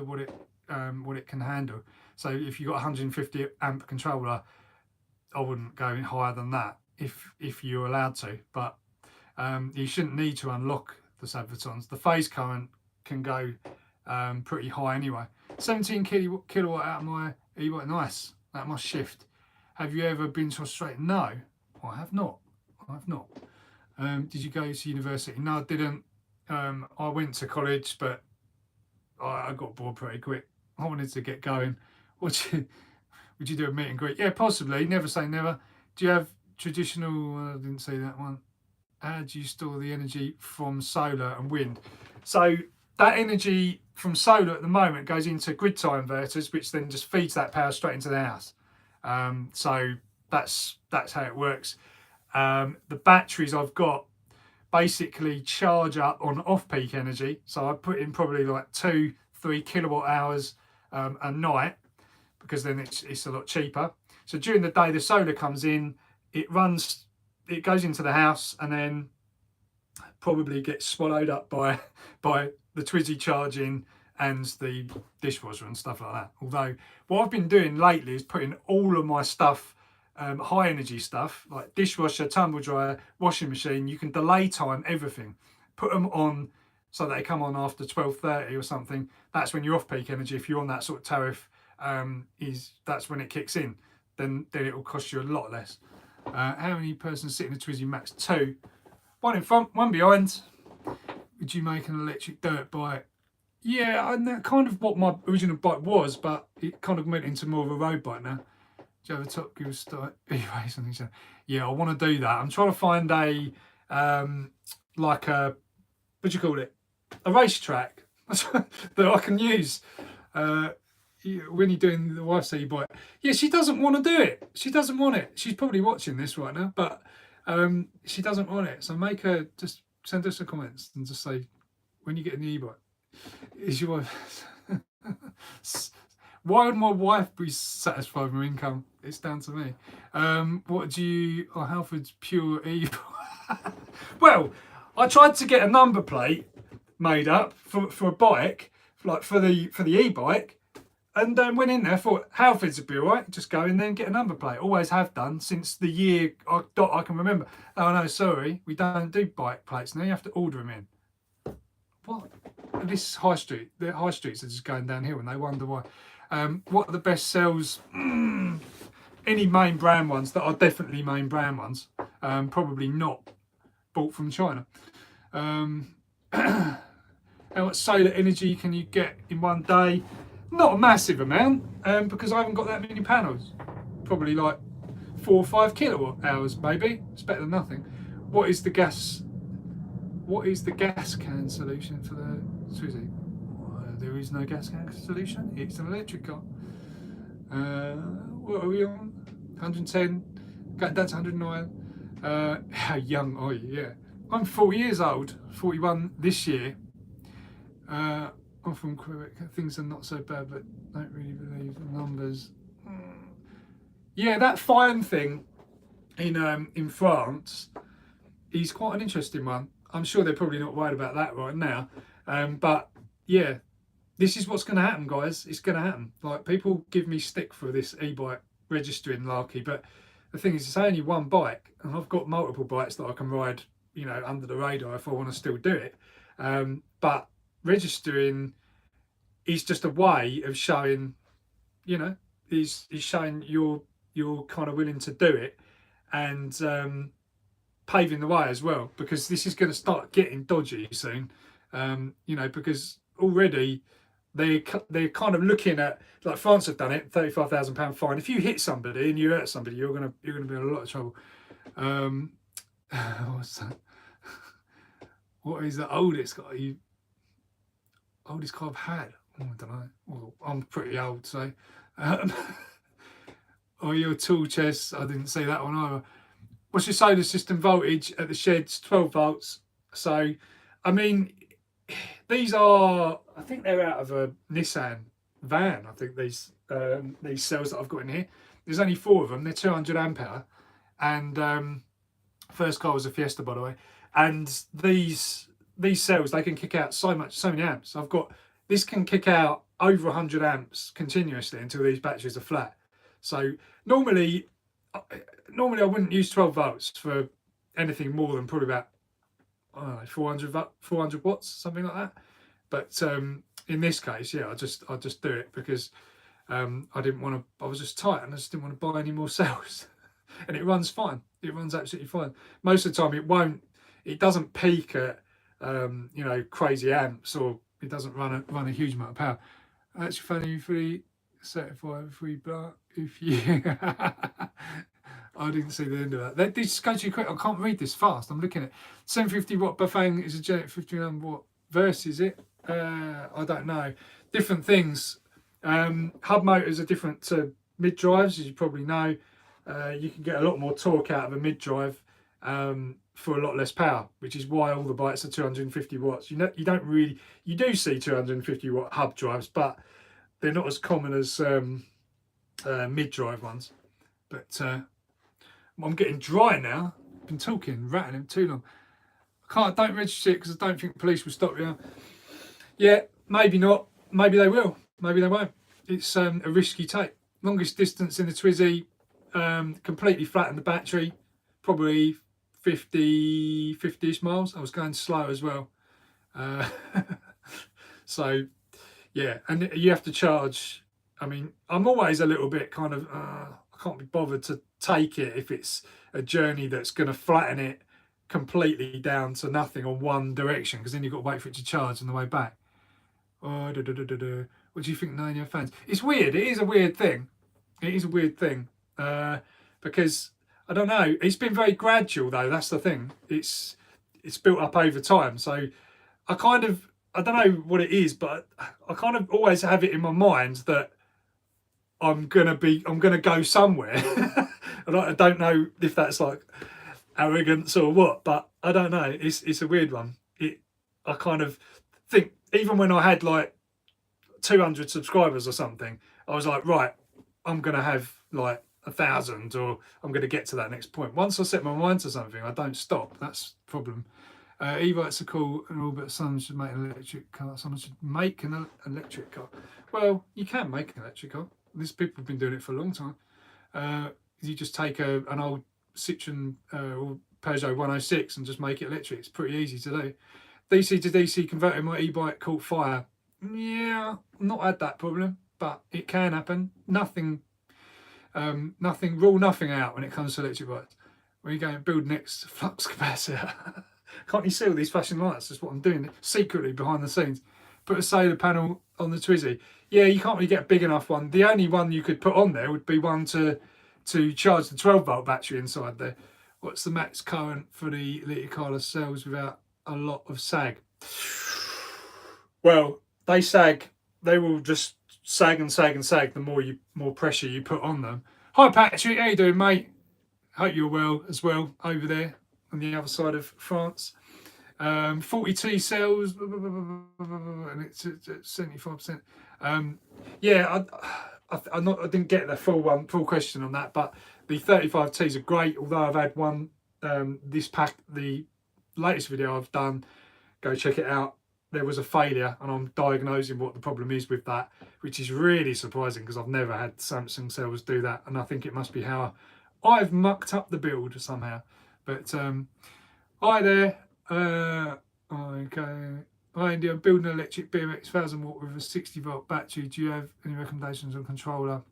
what it can handle. So if you've got a 150 amp controller, I wouldn't go higher than that if you're allowed to. But you shouldn't need to unlock the Sabatons. The phase current can go pretty high anyway. 17 kilowatt out of my e-bike. Nice. That must shift. Have you ever been to Australia? No, I have not. I have not. Did you go to university? No, I didn't. I went to college, but I got bored pretty quick. I wanted to get going. Would you do a meet and greet? Yeah, possibly. Never say never. Do you have traditional? I didn't say that one. How do you store the energy from solar and wind? So that energy from solar at the moment goes into grid tie inverters, which then just feeds that power straight into the house. So that's how it works. The batteries I've got basically charge up on off-peak energy. So I put in probably like 2-3 kilowatt hours a night, because then it's a lot cheaper. So during the day, the solar comes in, it goes into the house, and then probably gets swallowed up by the Twizy charging and the dishwasher and stuff like that. Although what I've been doing lately is putting all of my stuff, high energy stuff like dishwasher, tumble dryer, washing machine, you can delay time everything, put them on so they come on after 12:30 or something. That's when you're off peak energy. If you're on that sort of tariff, that's when it kicks in. Then it will cost you a lot less. How many persons sit in a Twizy Max? 2, 1 in front, 1 behind. Would you make an electric dirt bike? Yeah, and that kind of what my original bike was, but it kind of went into more of a road bike now. Do you have a Top Gear style? Anyway, something so. Yeah, I want to do that. I'm trying to find a like a, what do you call it? A racetrack that I can use. When you're doing the wife's e-bike, yeah, she doesn't want to do it. She doesn't want it. She's probably watching this right now, but she doesn't want it. So make her just send us the comments and just say, when you get in the e-bike, is your wife? Why would my wife be satisfied with her income? It's down to me. What do you? Oh, Halford's pure e-bike. Well, I tried to get a number plate made up for a bike, like for the e-bike. And went in there, thought Halfords would be all right, just go in there and get a number plate. Always have done since the year I can remember. Oh no, sorry, we don't do bike plates now, you have to order them in. What? This high street, the high streets are just going downhill and they wonder why. What are the best sells? Any main brand ones that are definitely main brand ones. Probably not bought from China. How much solar energy can you get in one day? Not a massive amount, because I haven't got that many panels. Probably like 4 or 5 kilowatt hours, maybe. It's better than nothing. What is the gas can solution for the Twizy? There is no gas can solution. It's an electric car. What are we on? 110. Going down to 109. How young are you? Yeah, I'm 40 years old. 41 this year. I'm from Quebec. Things are not so bad, but don't really believe the numbers. Yeah, that fine thing in France is quite an interesting one. I'm sure they're probably not worried about that right now, but yeah, this is what's going to happen, guys. It's going to happen. Like, people give me stick for this e-bike registering larky, but the thing is, it's only one bike, and I've got multiple bikes that I can ride, under the radar if I want to still do it. But registering is just a way of showing, is showing you're kind of willing to do it, and paving the way as well, because this is going to start getting dodgy soon. Because already they're kind of looking at, like France have done it, £35,000 fine. If you hit somebody and you hurt somebody, you're gonna be in a lot of trouble. What's that? What is the oldest car I've had? Oh, I don't know. Well, I'm pretty old, so. Oh, your tool chest. I didn't see that one either. What's your solar system voltage at the sheds? 12 volts. So, I mean, these are, I think they're out of a Nissan van. I think these cells that I've got in here. There's only 4 of them. They're 200 amp hour. And first car was a Fiesta, by the way. And these cells, they can kick out so many amps. I've got, this can kick out over 100 amps continuously until these batteries are flat. So normally I wouldn't use 12 volts for anything more than probably about, I don't know, 400 watts, something like that. But in this case, yeah, I just do it because I didn't want to. I was just tight, and I just didn't want to buy any more cells. And it runs fine. It runs absolutely fine. Most of the time, it won't. It doesn't peak at you know, crazy amps, or it doesn't run a huge amount of power. That's funny. Free certified free block. If you, I didn't see the end of that. This goes too quick. I can't read this fast. I'm looking at 750 watt Bafang is a Jet 1500 watt verse. Is it? I don't know. Different things. Hub motors are different to mid drives, as you probably know. You can get a lot more torque out of a mid drive for a lot less power, which is why all the bikes are 250 watts. You know, you don't really, you do see 250 watt hub drives, but they're not as common as mid drive ones. But I'm getting dry now. I've been talking, rattling too long. Don't register it because I don't think police will stop you. Yeah, maybe not. Maybe they will. Maybe they won't. It's a risky take. Longest distance in the Twizy, completely flattened the battery, probably 50-ish miles. I was going slow as well. So, yeah, and you have to charge. I mean, I'm always a little bit kind of, I can't be bothered to take it if it's a journey that's going to flatten it completely down to nothing on one direction, because then you've got to wait for it to charge on the way back. Oh, what do you think, knowing your fans? It's weird. It is a weird thing. It is a weird thing because I don't know. It's been very gradual though. That's the thing. It's built up over time. So I don't know what it is, but I kind of always have it in my mind that I'm gonna go somewhere. And I don't know if that's like arrogance or what, but I don't know. It's a weird one. I kind of think, even when I had like 200 subscribers or something, I was like, right, I'm gonna have like 1,000, or I'm gonna get to that next point. Once I set my mind to something, I don't stop. That's the problem. E-bikes are cool and all, but someone should make an electric car. Someone should make an electric car. Well, you can make an electric car. These people have been doing it for a long time. You just take an old Citroen or Peugeot 106 and just make it electric. It's pretty easy to do. DC to DC converting my e-bike caught fire. Yeah, not had that problem, but it can happen. Nothing, rule nothing out when it comes to electric bikes. Where you go and build next flux capacitor. Can't you see all these flashing lights? That's what I'm doing secretly behind the scenes. Put a solar panel on the Twizy. Yeah, you can't really get a big enough one. The only one you could put on there would be one to charge the 12-volt battery inside there. What's the max current for the litre car cells without a lot of sag? Well, they sag. They will just sag and sag and sag the more pressure you put on them. Hi Patrick, how you doing, mate? Hope you're well as well over there on the other side of France. 42 cells, and it's at 75%. Yeah, I didn't get the full question on that, but the 35Ts are great. Although I've had one this pack, the latest video I've done, go check it out. There was a failure, and I'm diagnosing what the problem is with that, which is really surprising because I've never had Samsung cells do that, and I think it must be how I've mucked up the build somehow. But hi there. Okay. Hi India, I'm building an electric BMX 1000 watt with a 60-volt battery. Do you have any recommendations on controller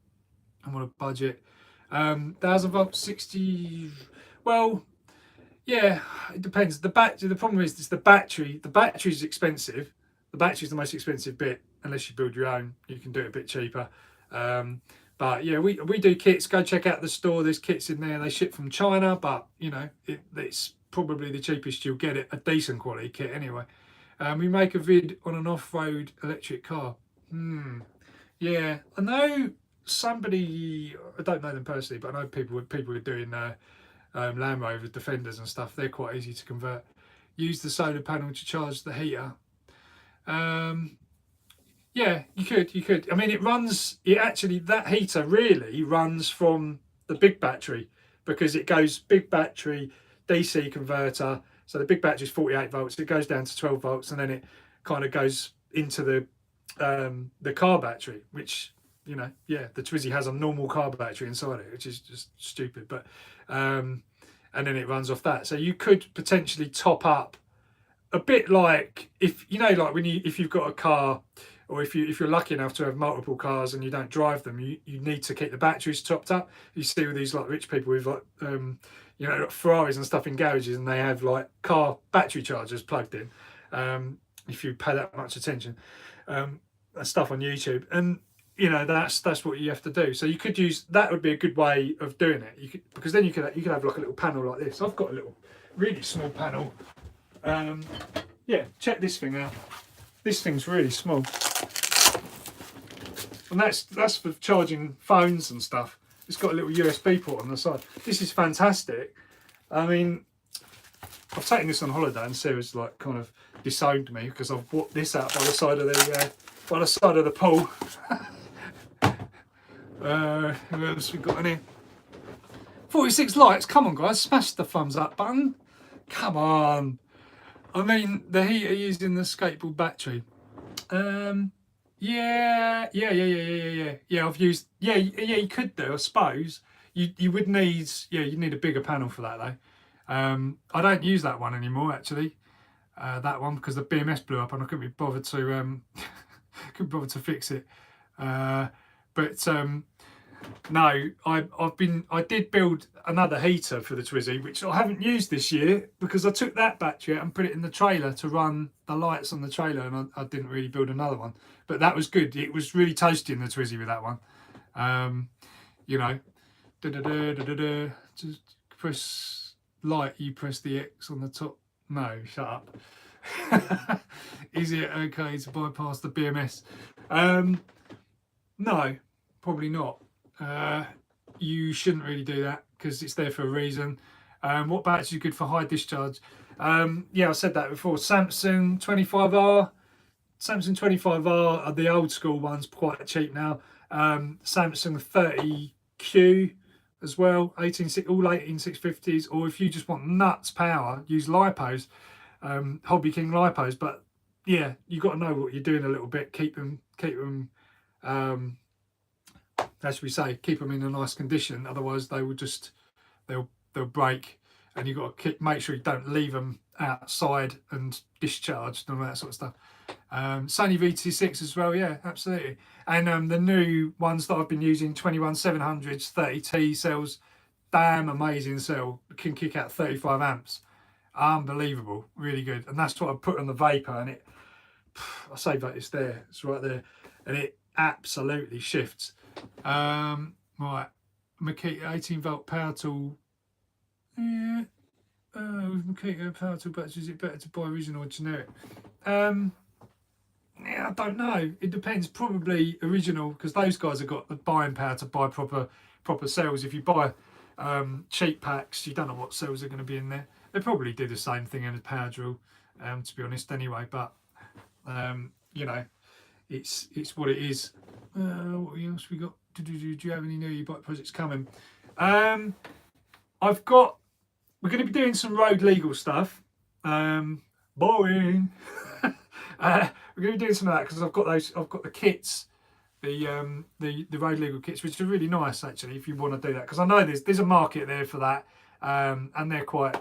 and what a budget? 1000 volt 60. Well, yeah, it depends. The problem is it's the battery. The battery is expensive. The battery is the most expensive bit. Unless you build your own, you can do it a bit cheaper. But yeah, we do kits. Go check out the store. There's kits in there. They ship from China, but you know it's probably the cheapest you'll get it. A decent quality kit anyway. We make a vid on an off-road electric car. Yeah, I know somebody. I don't know them personally, but I know people are doing Land Rover Defenders and stuff. They're quite easy to convert. Use the solar panel to charge the heater. Yeah, you could. I mean, that heater really runs from the big battery, because it goes big battery, DC converter. So the big battery is 48 volts. It goes down to 12 volts, and then it kind of goes into the car battery, which, you know, yeah, the Twizy has a normal car battery inside it, which is just stupid. But and then it runs off that. So you could potentially top up a bit, like if you know, like if you've got a car or if you're lucky enough to have multiple cars and you don't drive them, you need to keep the batteries topped up. You see with these like rich people with like you know, Ferraris and stuff in garages, and they have like car battery chargers plugged in. If you pay that much attention, stuff on YouTube, and you know that's what you have to do. So you could use that, would be a good way of doing it. You could, because then you could have like a little panel like this. I've got a little really small panel. Yeah, check this thing out. This thing's really small, and that's for charging phones and stuff. It's got a little USB port on the side. This is fantastic. I mean, I've taken this on holiday, and Sarah's like kind of disowned me because I've bought this out by the side of the pool. Who else we got in here? 46 likes. Come on, guys, smash the thumbs up button. Come on. I mean, the heater using the skateboard battery. Yeah. I've used. Yeah. You could do. I suppose you would need. Yeah, you need a bigger panel for that though. I don't use that one anymore actually. That one, because the BMS blew up and I couldn't be bothered to fix it. No, I did build another heater for the Twizy, which I haven't used this year because I took that battery out and put it in the trailer to run the lights on the trailer, and I didn't really build another one. But that was good. It was really toasty in the Twizy with that one. You know, just press light. You press the X on the top. No, shut up. Is it okay to bypass the BMS? No, probably not. You shouldn't really do that because it's there for a reason. What batteries are good for high discharge? Yeah, I said that before. Samsung 25R. Samsung 25R are the old school ones, quite cheap now. Samsung 30Q as well, all 18650s. Or if you just want nuts power, use lipos, Hobby King lipos. But yeah, you got to know what you're doing a little bit. Keep them. As we say, keep them in a nice condition. Otherwise, they will just they'll break, and you've got to make sure you don't leave them outside and discharged and all that sort of stuff. Sony VT6 as well, yeah, absolutely. And the new ones that I've been using, 21700s, 30T cells, damn amazing cell, can kick out 35 amps. Unbelievable, really good. And that's what I put on the Vapor, and I say that it's there, it's right there, and it absolutely shifts. Right, Makita 18 volt power tool. Yeah, with Makita power tool batteries, is it better to buy original or generic? Yeah, I don't know. It depends. Probably original, because those guys have got the buying power to buy proper cells. If you buy cheap packs, you don't know what cells are going to be in there. They probably do the same thing in a power drill, to be honest, anyway. But you know, it's what it is. What else we got? Do you have any new e-bike projects coming? We're going to be doing some road legal stuff. Boring. We're going to be doing some of that because I've got the kits, the road legal kits, which are really nice actually. If you want to do that, because I know there's a market there for that, and they're quite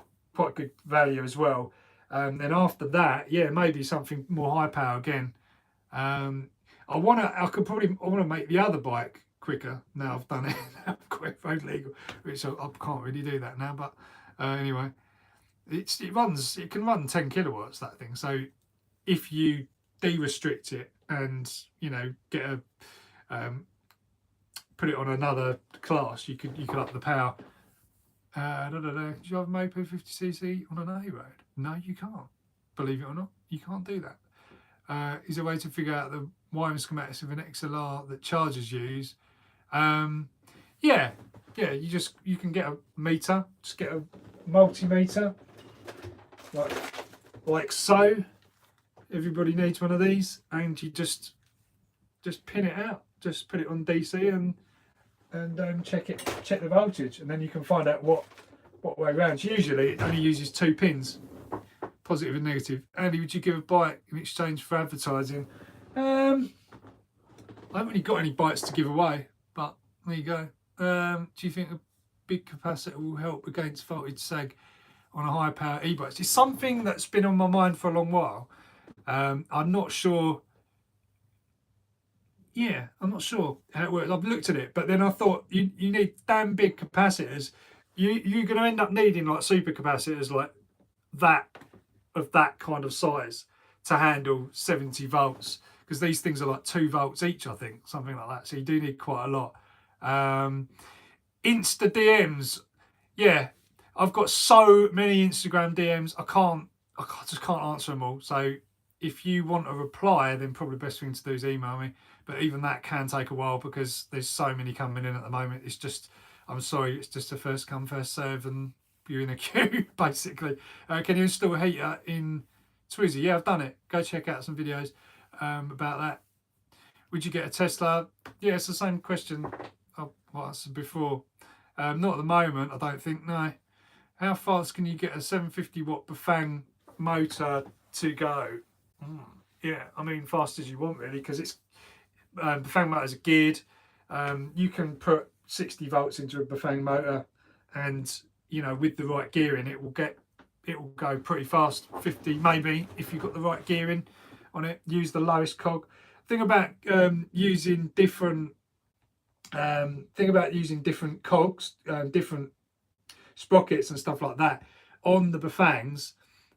good value as well. And after that, yeah, maybe something more high power again. I want to make the other bike quicker now I've done it. I've got it road legal, which I can't really do that now. But anyway, it can run 10 kilowatts, that thing. So if you de-restrict it and get put it on another class, you could up the power. Do you have a moped 50cc on an A road? No, you can't. Believe it or not, you can't do that. Is there a way to figure out the wiring schematics of an XLR that chargers use? Yeah, you can get a meter, just get a multimeter, like so. Everybody needs one of these, and you just pin it out, just put it on DC and check the voltage, and then you can find out what way round. Usually it only uses 2 pins, positive and negative. Andy, would you give a bike in exchange for advertising? I haven't really got any bikes to give away, but there you go. Do you think a big capacitor will help against voltage sag on a high power e-bike? It's something that's been on my mind for a long while. I'm not sure yeah, I'm not sure how it works. I've looked at it, but then I thought you need damn big capacitors. You're going to end up needing like super capacitors like that, of that kind of size, to handle 70 volts, because these things are like 2 volts each, I think, something like that. So you do need quite a lot. Insta DMs, yeah, I've got so many Instagram DMs. I just can't answer them all. So if you want a reply, then probably the best thing to do is email me. But even that can take a while because there's so many coming in at the moment. It's just, I'm sorry, it's just a first come, first serve, and you're in a queue, basically. Can you install a heater in Twizy? Yeah, I've done it. Go check out some videos about that. Would you get a Tesla? Yeah, it's the same question I answered before. Not at the moment, I don't think, no. How fast can you get a 750 watt Bafang motor to go? Yeah, I mean, fast as you want, really, because it's Bafang motors are geared. You can put 60 volts into a Bafang motor, and you know, with the right gearing, it will go pretty fast. 50 maybe if you've got the right gearing on it. Use the lowest cog. Thing about using different cogs, different sprockets and stuff like that on the Bafangs,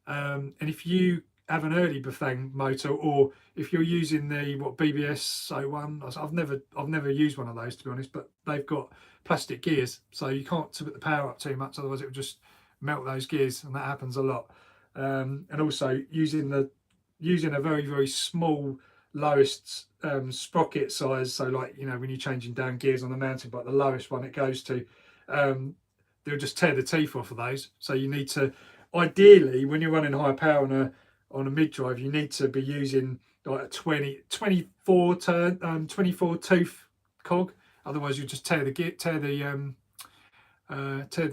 and if you have an early Bafang motor, or if you're using the BBS 01, I've never used one of those, to be honest, but they've got plastic gears, so you can't put the power up too much, otherwise it will just melt those gears, and that happens a lot. And also using a very, very small lowest sprocket size, so like, you know, when you're changing down gears on the mountain bike, the lowest one it goes to, they'll just tear the teeth off of those. So you need to, ideally, when you're running high power on a mid drive, you need to be using like a 24 tooth cog, otherwise you just tear the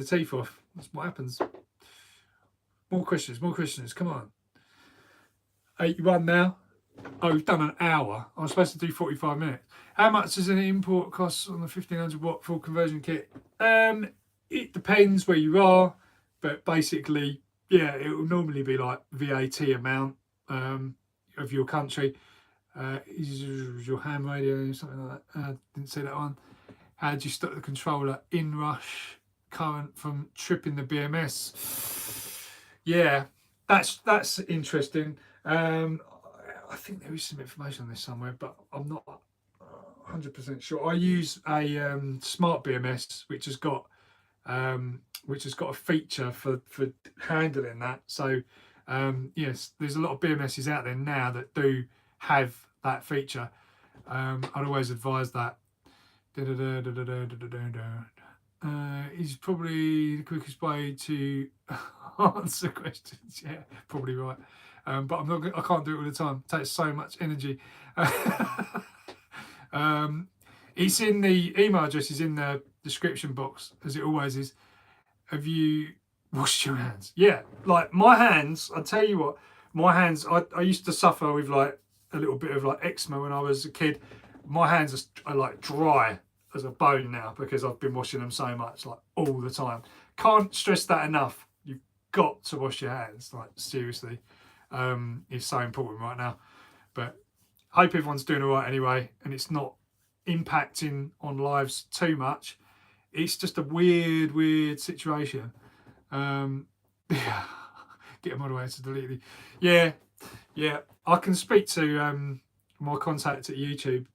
teeth off. That's what happens. More questions, come on. 81 now. Oh, we've done an hour. I'm supposed to do 45 minutes. How much does an import cost on the 1500 watt full conversion kit? It depends where you are, but basically, yeah, it will normally be like VAT amount of your country. Is your ham radio, something like that? Didn't see that one. How do you stop the controller inrush current from tripping the BMS? Yeah, that's interesting. I think there is some information on this somewhere, but I'm not 100% sure. I use a smart BMS, which has got a feature for handling that. So yes, there's a lot of BMSs out there now that do have that feature. I'd always advise that. Is probably the quickest way to answer questions. Yeah, probably right. But I can't do it all the time. It takes so much energy. It's in the email address, is in the description box, as it always is. Have you washed your hands? Yeah, like my hands, I tell you what, my hands, I used to suffer with like a little bit of like eczema when I was a kid. My hands are like dry as a bone now because I've been washing them so much, like all the time. Can't stress that enough. You've got to wash your hands, like seriously. It's so important right now. But I hope everyone's doing all right anyway, and it's not impacting on lives too much. It's just a weird situation. Yeah, get a moderator to delete the. Yeah. I can speak to my contact at YouTube.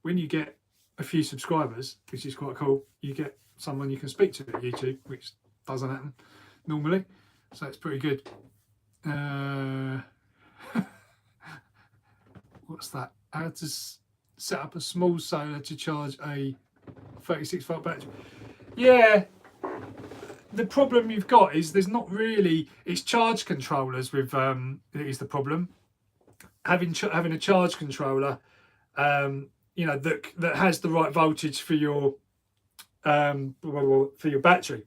When you get a few subscribers, which is quite cool, you get someone you can speak to at YouTube, which doesn't happen normally, so it's pretty good. What's that? How to set up a small solar to charge a 36 volt battery? Yeah, the problem you've got is there's not really, it's charge controllers with is the problem. Having a charge controller, you know, that has the right voltage for your battery.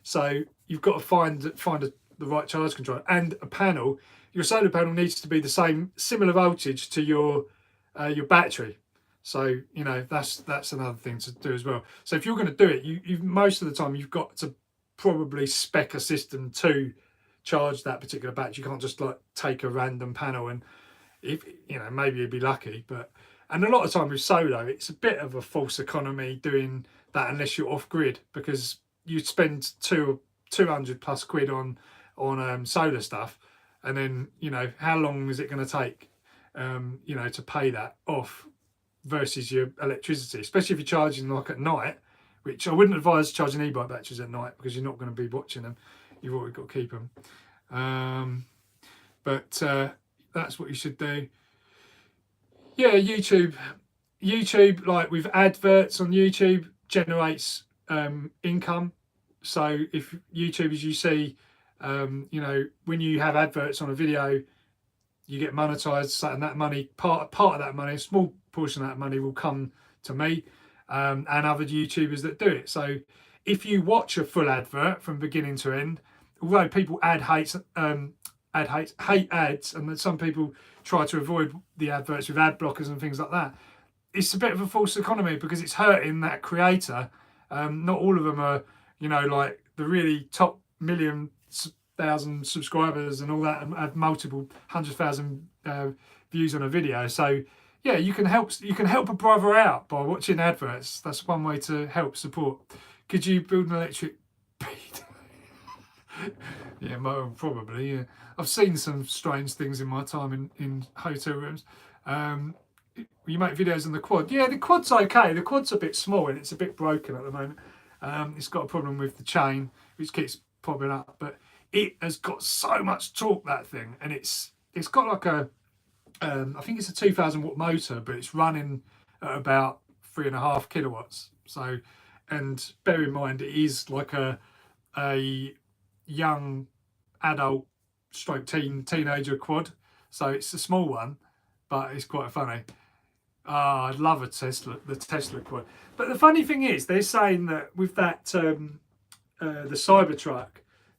So you've got to find the right charge controller and a panel. Your solar panel needs to be similar voltage to your battery. So you know, that's another thing to do as well. So if you're going to do it, you most of the time you've got to probably spec a system to charge that particular battery. You can't just like take a random panel, and if you know, maybe you'd be lucky, but And a lot of time with solar, it's a bit of a false economy doing that unless you're off grid, because you'd spend 200 plus quid on solar stuff, and then how long is it going to take to pay that off versus your electricity, especially if you're charging like at night, which I wouldn't advise charging e-bike batteries at night because you're not going to be watching them. You've already got to keep them. But that's what you should do. Yeah, YouTube, like with adverts on YouTube, generates income. So if YouTube, as you see, when you have adverts on a video, you get monetized, and that money, part of that money, a small portion of that money will come to me and other YouTubers that do it. So if you watch a full advert from beginning to end, although people hate ads, and that some people try to avoid the adverts with ad blockers and things like that, it's a bit of a false economy because it's hurting that creator. Not all of them are, like the really top 1,000,000 subscribers and all that, and have multiple 100,000 views on a video. So yeah, you can help a brother out by watching adverts. That's one way to help support. Could you build an electric beat? Yeah, probably. Yeah, I've seen some strange things in my time in hotel rooms. You make videos on the quad. Yeah, the quad's okay. The quad's a bit small and it's a bit broken at the moment. It's got a problem with the chain, which keeps popping up. But it has got so much torque, that thing, and it's got like a I think it's a 2,000 watt motor, but it's running at about 3.5 kilowatts. So, and bear in mind, it is like a young adult stroke teenager quad. So it's a small one, but it's quite funny. I'd love the Tesla quad. But the funny thing is, they're saying that with that the Cybertruck,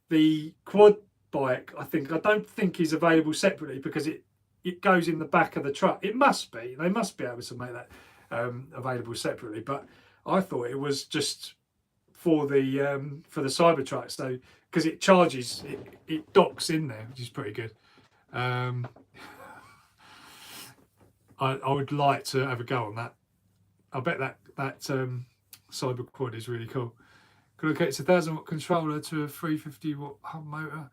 the quad bike, I don't think is available separately because it goes in the back of the truck. It must be. They must be able to make that available separately. But I thought it was just for the Cybertruck. So because it charges, it docks in there, which is pretty good. I would like to have a go on that. I bet that Cyber quad is really cool. Could look at it's a 1,000 watt controller to a 350 watt hub motor.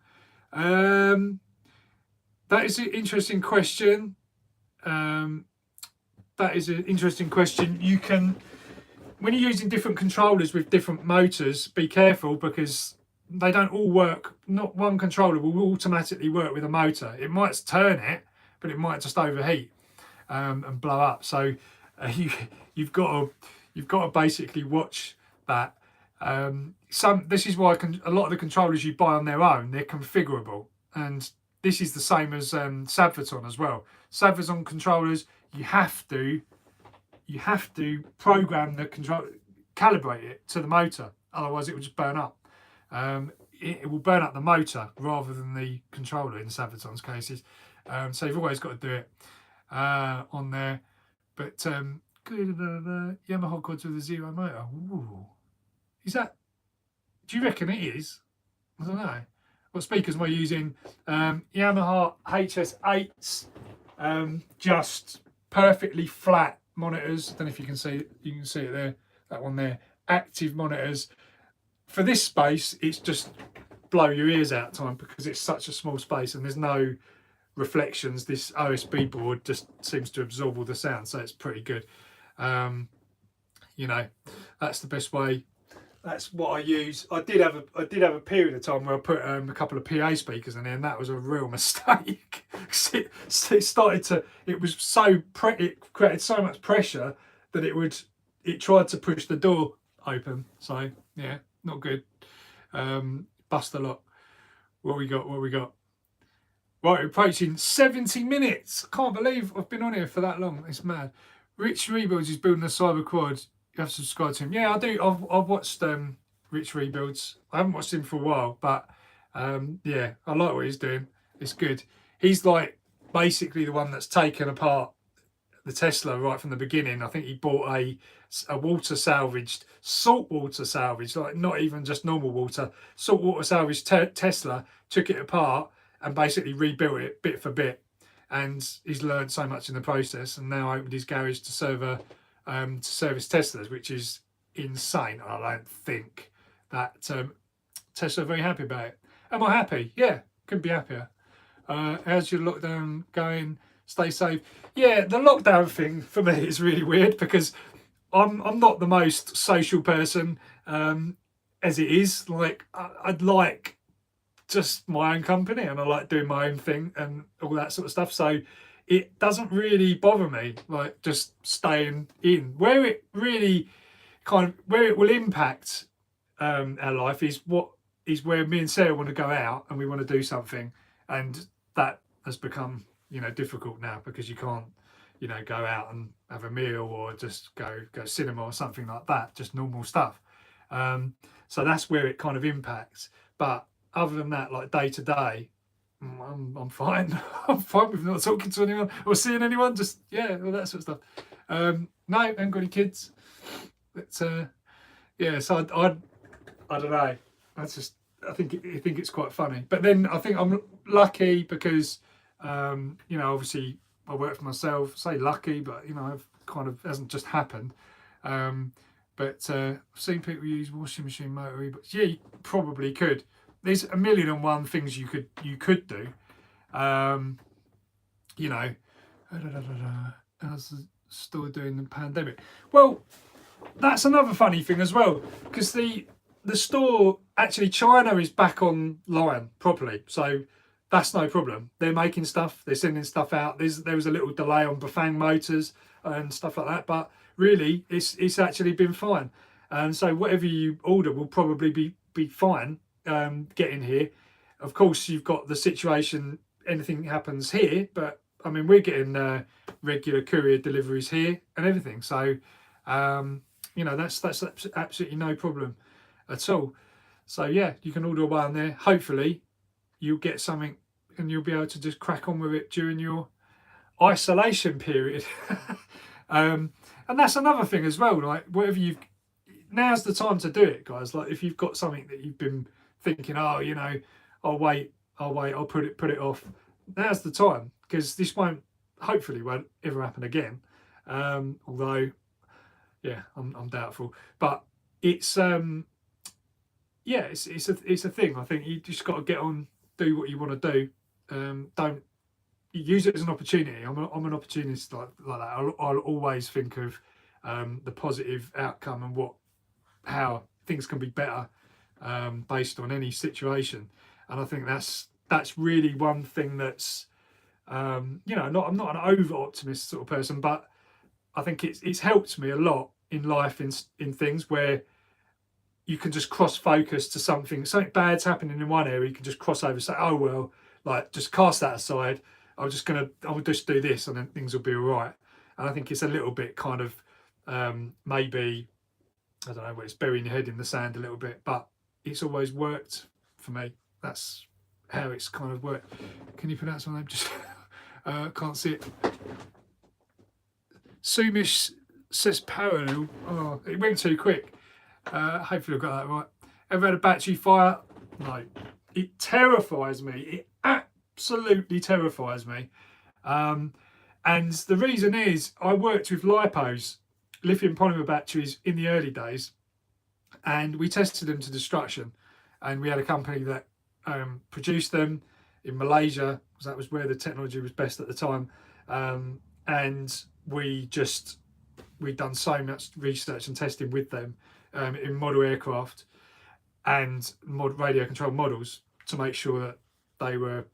That is an interesting question. You can, when you're using different controllers with different motors, be careful because they don't all work. Not one controller will automatically work with a motor. It might turn it, but it might just overheat and blow up. So you've got to basically watch that. This is why a lot of the controllers you buy on their own, they're configurable, and this is the same as Savvaton as well. Savvaton controllers, you have to program the control, calibrate it to the motor, otherwise it will just burn up. It will burn up the motor rather than the controller in Savvaton's cases. So you've always got to do it on there. But Yamaha quads with a zero motor. Ooh. Is that? Do you reckon it is? I don't know. What speakers am I using? Yamaha HS8s, just perfectly flat monitors. I don't know if you can see it. You can see it there. That one there. Active monitors. For this space, it's just blow your ears out time because it's such a small space and there's no reflections. This OSB board just seems to absorb all the sound, so it's pretty good. That's the best way. That's what I use. I did have a period of time where I put a couple of PA speakers in there, and that was a real mistake. It created so much pressure that it tried to push the door open. So yeah, not good. Bust a lot. What we got? Right, we're approaching 70 minutes. I can't believe I've been on here for that long. It's mad. Rich Rebuilds is building a cyber quad. You have to subscribe to him. Yeah, I do. I've watched Rich Rebuilds. I haven't watched him for a while, but yeah, I like what he's doing. It's good. He's like basically the one that's taken apart the Tesla right from the beginning. I think he bought a saltwater salvaged, like not even just normal water, saltwater salvaged Tesla, took it apart and basically rebuilt it bit for bit. and he's learned so much in the process, and now opened his garage to service Teslas, which is insane. I don't think that Tesla are very happy about it. Am I happy? Yeah, couldn't be happier. How's your lockdown going? Stay safe. Yeah, the lockdown thing for me is really weird because I'm not the most social person as it is. Like I'd like just my own company, and I like doing my own thing and all that sort of stuff. So it doesn't really bother me, like just staying in. Where it really where it will impact our life is where me and Sarah want to go out and we want to do something, and that has become difficult now because you can't go out and have a meal or just go cinema or something like that, just normal stuff. So that's where it kind of impacts. But other than that, like day to day, I'm fine. I'm fine with not talking to anyone or seeing anyone. Just all that sort of stuff. No, I haven't got any kids. But so I don't know. That's just I think it's quite funny. But then I think I'm lucky because obviously I work for myself. I say lucky, but I've kind of hasn't just happened. But I've seen people use washing machine motor e-bikes. Yeah, you probably could. There's a million and one things you could do. How's the store doing the pandemic? Well, that's another funny thing as well, because the store, actually China is back online properly, so that's no problem. They're making stuff, they're sending stuff out. There was a little delay on Bafang motors and stuff like that, but really it's actually been fine. And so whatever you order will probably be fine getting here. Of course, you've got the situation, anything happens here, but I mean we're getting regular courier deliveries here and everything, so that's absolutely no problem at all. So yeah, you can order one there. Hopefully you'll get something and you'll be able to just crack on with it during your isolation period. And that's another thing as well, like now's the time to do it, guys. Like if you've got something that you've been thinking, I'll wait, I'll put it off, now's the time, because this hopefully won't ever happen again. Although I'm doubtful, but it's it's a thing. I think you just got to get on, do what you want to do. Don't use it as an opportunity. I'm an opportunist like that. I'll always think of the positive outcome and how things can be better based on any situation. And I think that's really one thing that's I'm not an over optimist sort of person, but I think it's helped me a lot in life in things where you can just cross focus to something bad's happening in one area. You can just cross over and say, oh well, like just cast that aside. I'll just do this and then things will be all right. And I think it's a little bit kind of maybe, I don't know, where it's burying your head in the sand a little bit, but it's always worked for me. That's how it's kind of worked. Can you pronounce my name? Just can't see it. Sumish says parallel. Oh, it went too quick. Hopefully I've got that right. Ever had a battery fire? No. It terrifies me. It absolutely terrifies me. And the reason is I worked with LiPos, lithium polymer batteries, in the early days, and we tested them to destruction. And we had a company that produced them in Malaysia, because that was where the technology was best at the time. And we'd done so much research and testing with them in model aircraft and radio controlled models to make sure that they were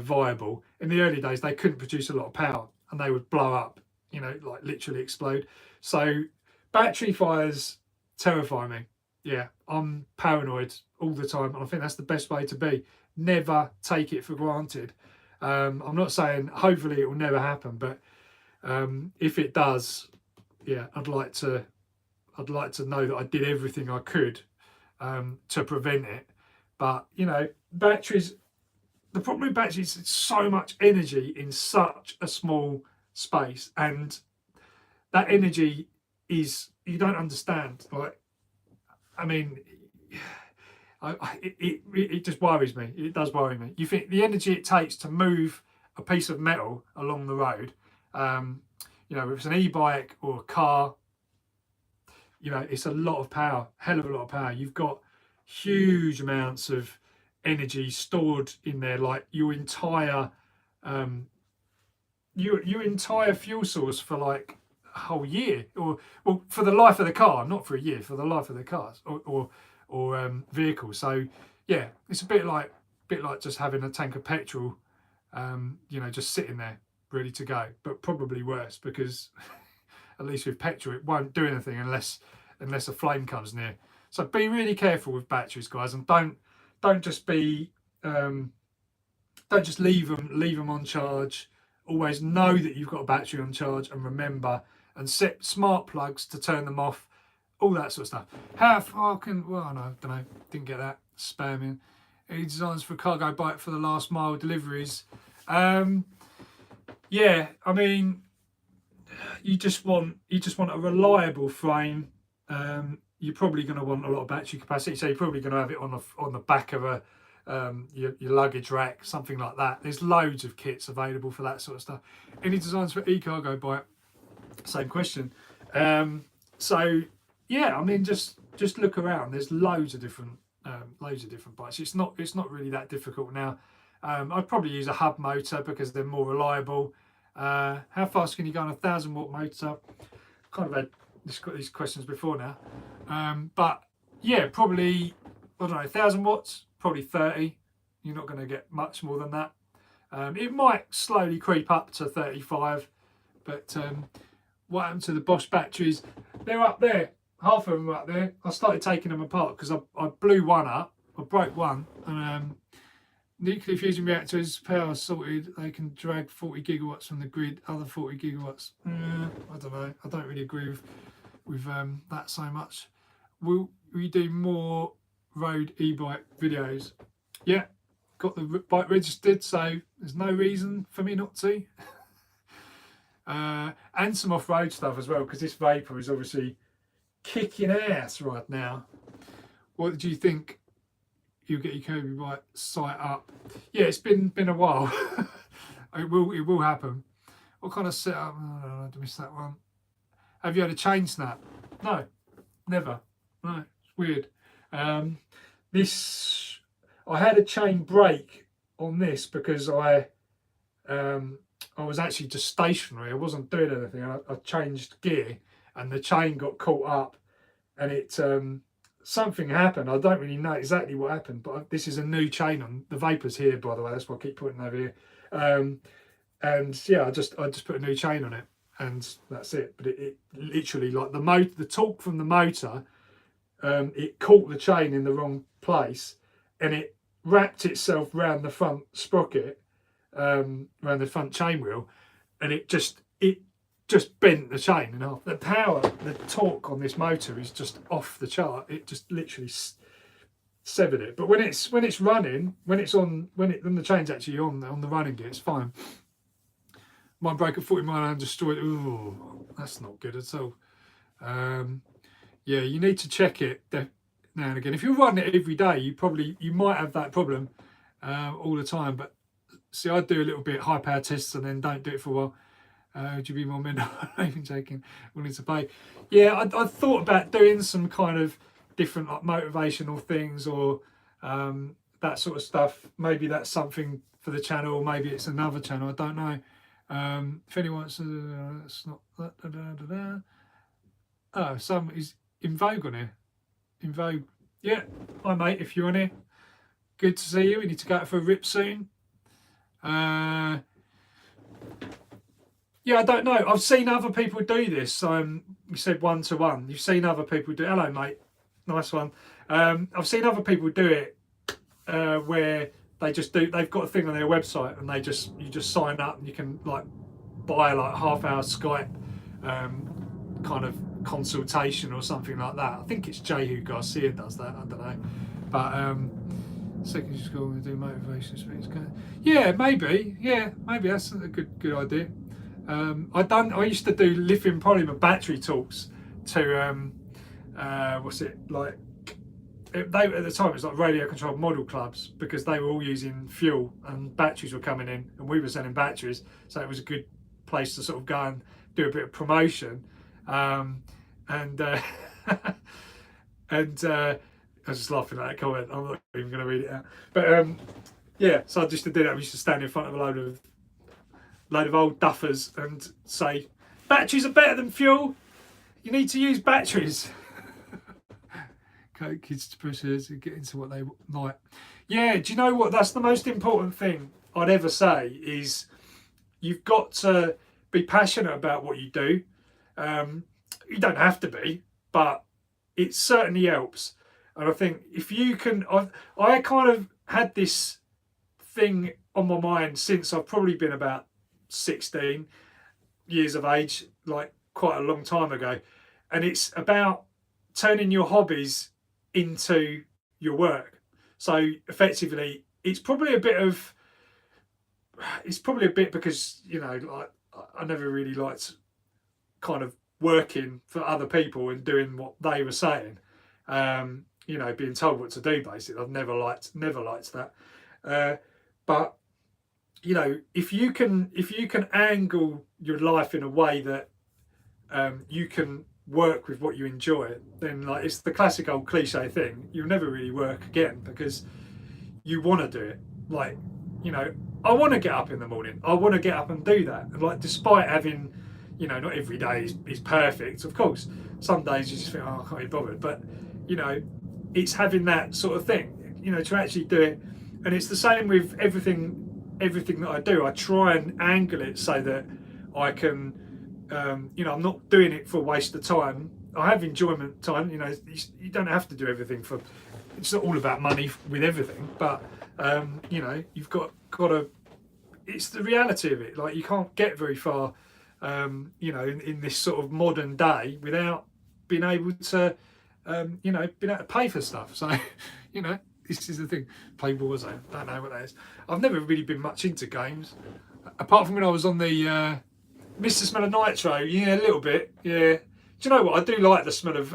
viable. In the early days they couldn't produce a lot of power and they would blow up, like literally explode. So battery fires terrify me. Yeah, I'm paranoid all the time, and I think that's the best way to be. Never take it for granted. I'm not saying hopefully it will never happen, but if it does, I'd like to know that I did everything I could to prevent it. But batteries, the problem with batteries is so much energy in such a small space, and that energy is, you don't understand. Like, I mean, it just worries me. It does worry me. You think the energy it takes to move a piece of metal along the road, you know, if it's an e-bike or a car, you know, it's a lot of power, hell of a lot of power. You've got huge amounts of energy stored in there, like your entire your entire fuel source for like a whole year, or well, for the life of the car, not for a year, for the life of the cars or vehicle. So yeah, it's a bit like just having a tank of petrol, you know, just sitting there ready to go, but probably worse, because at least with petrol it won't do anything unless a flame comes near. So be really careful with batteries, guys, and don't just be don't just leave them on charge. Always know that you've got a battery on charge, and remember, and set smart plugs to turn them off, all that sort of stuff. How far can, well, no, I don't know, didn't get that, spamming. Any designs for a cargo bike for the last mile deliveries? Yeah, I mean, you just want a reliable frame. You're probably going to want a lot of battery capacity, so you're probably going to have it on the back of a your luggage rack, something like that. There's loads of kits available for that sort of stuff. Any designs for e-cargo bike? Same question. So yeah, I mean, just look around. There's loads of different bikes. It's not really that difficult now. I'd probably use a hub motor because they're more reliable. How fast can you go on a 1,000-watt motor? Kind of had these questions before now, but yeah, probably, I don't know, 1,000 watts, probably 30. You're not going to get much more than that. It might slowly creep up to 35, but what happened to the Bosch batteries? They're up there. Half of them are up there. I started taking them apart because I blew one up. I broke one, and nuclear fusion reactors, power sorted, they can drag 40 gigawatts from the grid, other 40 gigawatts. I don't know. I don't really agree with that so much. Will we do more road e-bike videos? Yeah, got the bike registered, so there's no reason for me not to. And some off-road stuff as well, because this Vapor is obviously kicking ass right now. What did you think? You'll get your Kirby bike site up. Yeah, it's been a while. It will happen. What kind of setup? Oh, I missed that one. Have you had a chain snap? No, never. No, it's weird. This, I had a chain break on this because I was actually just stationary. I wasn't doing anything. I changed gear and the chain got caught up, and it something happened. I don't really know exactly what happened, but this is a new chain on the Vapor's here, by the way. That's what I keep putting over here. And yeah, I just put a new chain on it, and that's it. But it literally, like the torque from the motor, it caught the chain in the wrong place, and it wrapped itself round the front sprocket, around the front chain wheel, and it just bent the chain in half. The torque on this motor is just off the chart. It just literally severed it. But when it's running, when the chain's actually on the running gear, it's fine. Mine broke at 40 miles and destroyed. Ooh, that's not good at all. Yeah, you need to check it now and again. If you're running it every day, you might have that problem all the time. But see, I do a little bit high power tests and then don't do it for a while. Would you be more mental? Even joking, willing to pay? Yeah, I thought about doing some kind of different like motivational things or that sort of stuff. Maybe that's something for the channel, or maybe it's another channel. I don't know. If anyone wants to, it's not. Oh, some is in Vogue on here. In Vogue, yeah. Hi mate, if you're on here, good to see you. We need to go out for a rip soon. Yeah, I don't know. I've seen other people do this. You said 1-to-1. You've seen other people do. Hello, mate. Nice one. I've seen other people do it where they just do. They've got a thing on their website, and you just sign up, and you can like buy like half-hour Skype kind of consultation or something like that. I think it's Jehu Garcia does that. I don't know, but secondary school we do motivation speaks. Yeah, maybe. Yeah, maybe that's a good idea. I used to do lithium polymer battery talks to what's it like, they at the time it was like radio controlled model clubs, because they were all using fuel and batteries were coming in, and we were selling batteries, so it was a good place to sort of go and do a bit of promotion. And and I was just laughing at that comment. I'm not even going to read it out. But yeah, so I just did that. We used to stand in front of a load of old duffers and say, batteries are better than fuel. You need to use batteries. Kids to push us and get into what they like. Yeah, do you know what? That's the most important thing I'd ever say is you've got to be passionate about what you do. You don't have to be, but it certainly helps. And I think if you can, I kind of had this thing on my mind since I've probably been about 16 years of age, like quite a long time ago. And it's about turning your hobbies into your work. So effectively, it's probably a bit because, you know, like I never really liked kind of working for other people and doing what they were saying. You know, being told what to do, basically. I've never liked that. But you know, if you can angle your life in a way that you can work with what you enjoy, then like it's the classic old cliche thing, you'll never really work again because you want to do it. Like, you know, I want to get up in the morning, I want to get up and do that, and like despite having, you know, not every day is perfect, of course. Some days you just think, oh, I can't be bothered, but you know, it's having that sort of thing, you know, to actually do it. And it's the same with everything that I do. I try and angle it so that I can, you know, I'm not doing it for a waste of time. I have enjoyment time. You know, you don't have to do everything for. It's not all about money with everything, but you know, you've got to. It's the reality of it. Like you can't get very far, you know, in this sort of modern day without being able to, you know, being able to pay for stuff. So, you know, this is the thing. Play Warzone. Don't know what that is. I've never really been much into games, apart from when I was on the Mr. Smell of Nitro. Yeah, a little bit. Yeah. Do you know what? I do like the smell of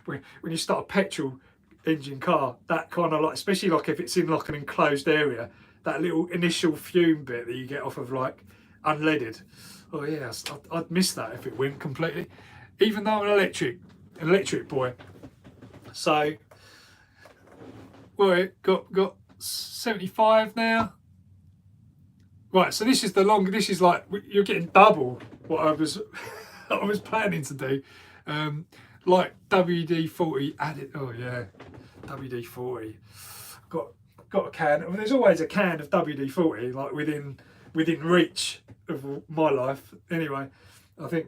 when you start a petrol engine car. That kind of like, especially like if it's in like an enclosed area, that little initial fume bit that you get off of like unleaded. Oh yeah, I'd miss that if it went completely. Even though I'm an electric boy. So, well, got 75 now. Right, so this is the long. This is like you're getting double what I was planning to do. Like WD-40 added. Oh yeah, WD-40. Got a can. I mean, there's always a can of WD-40 like within reach of my life. Anyway, I think.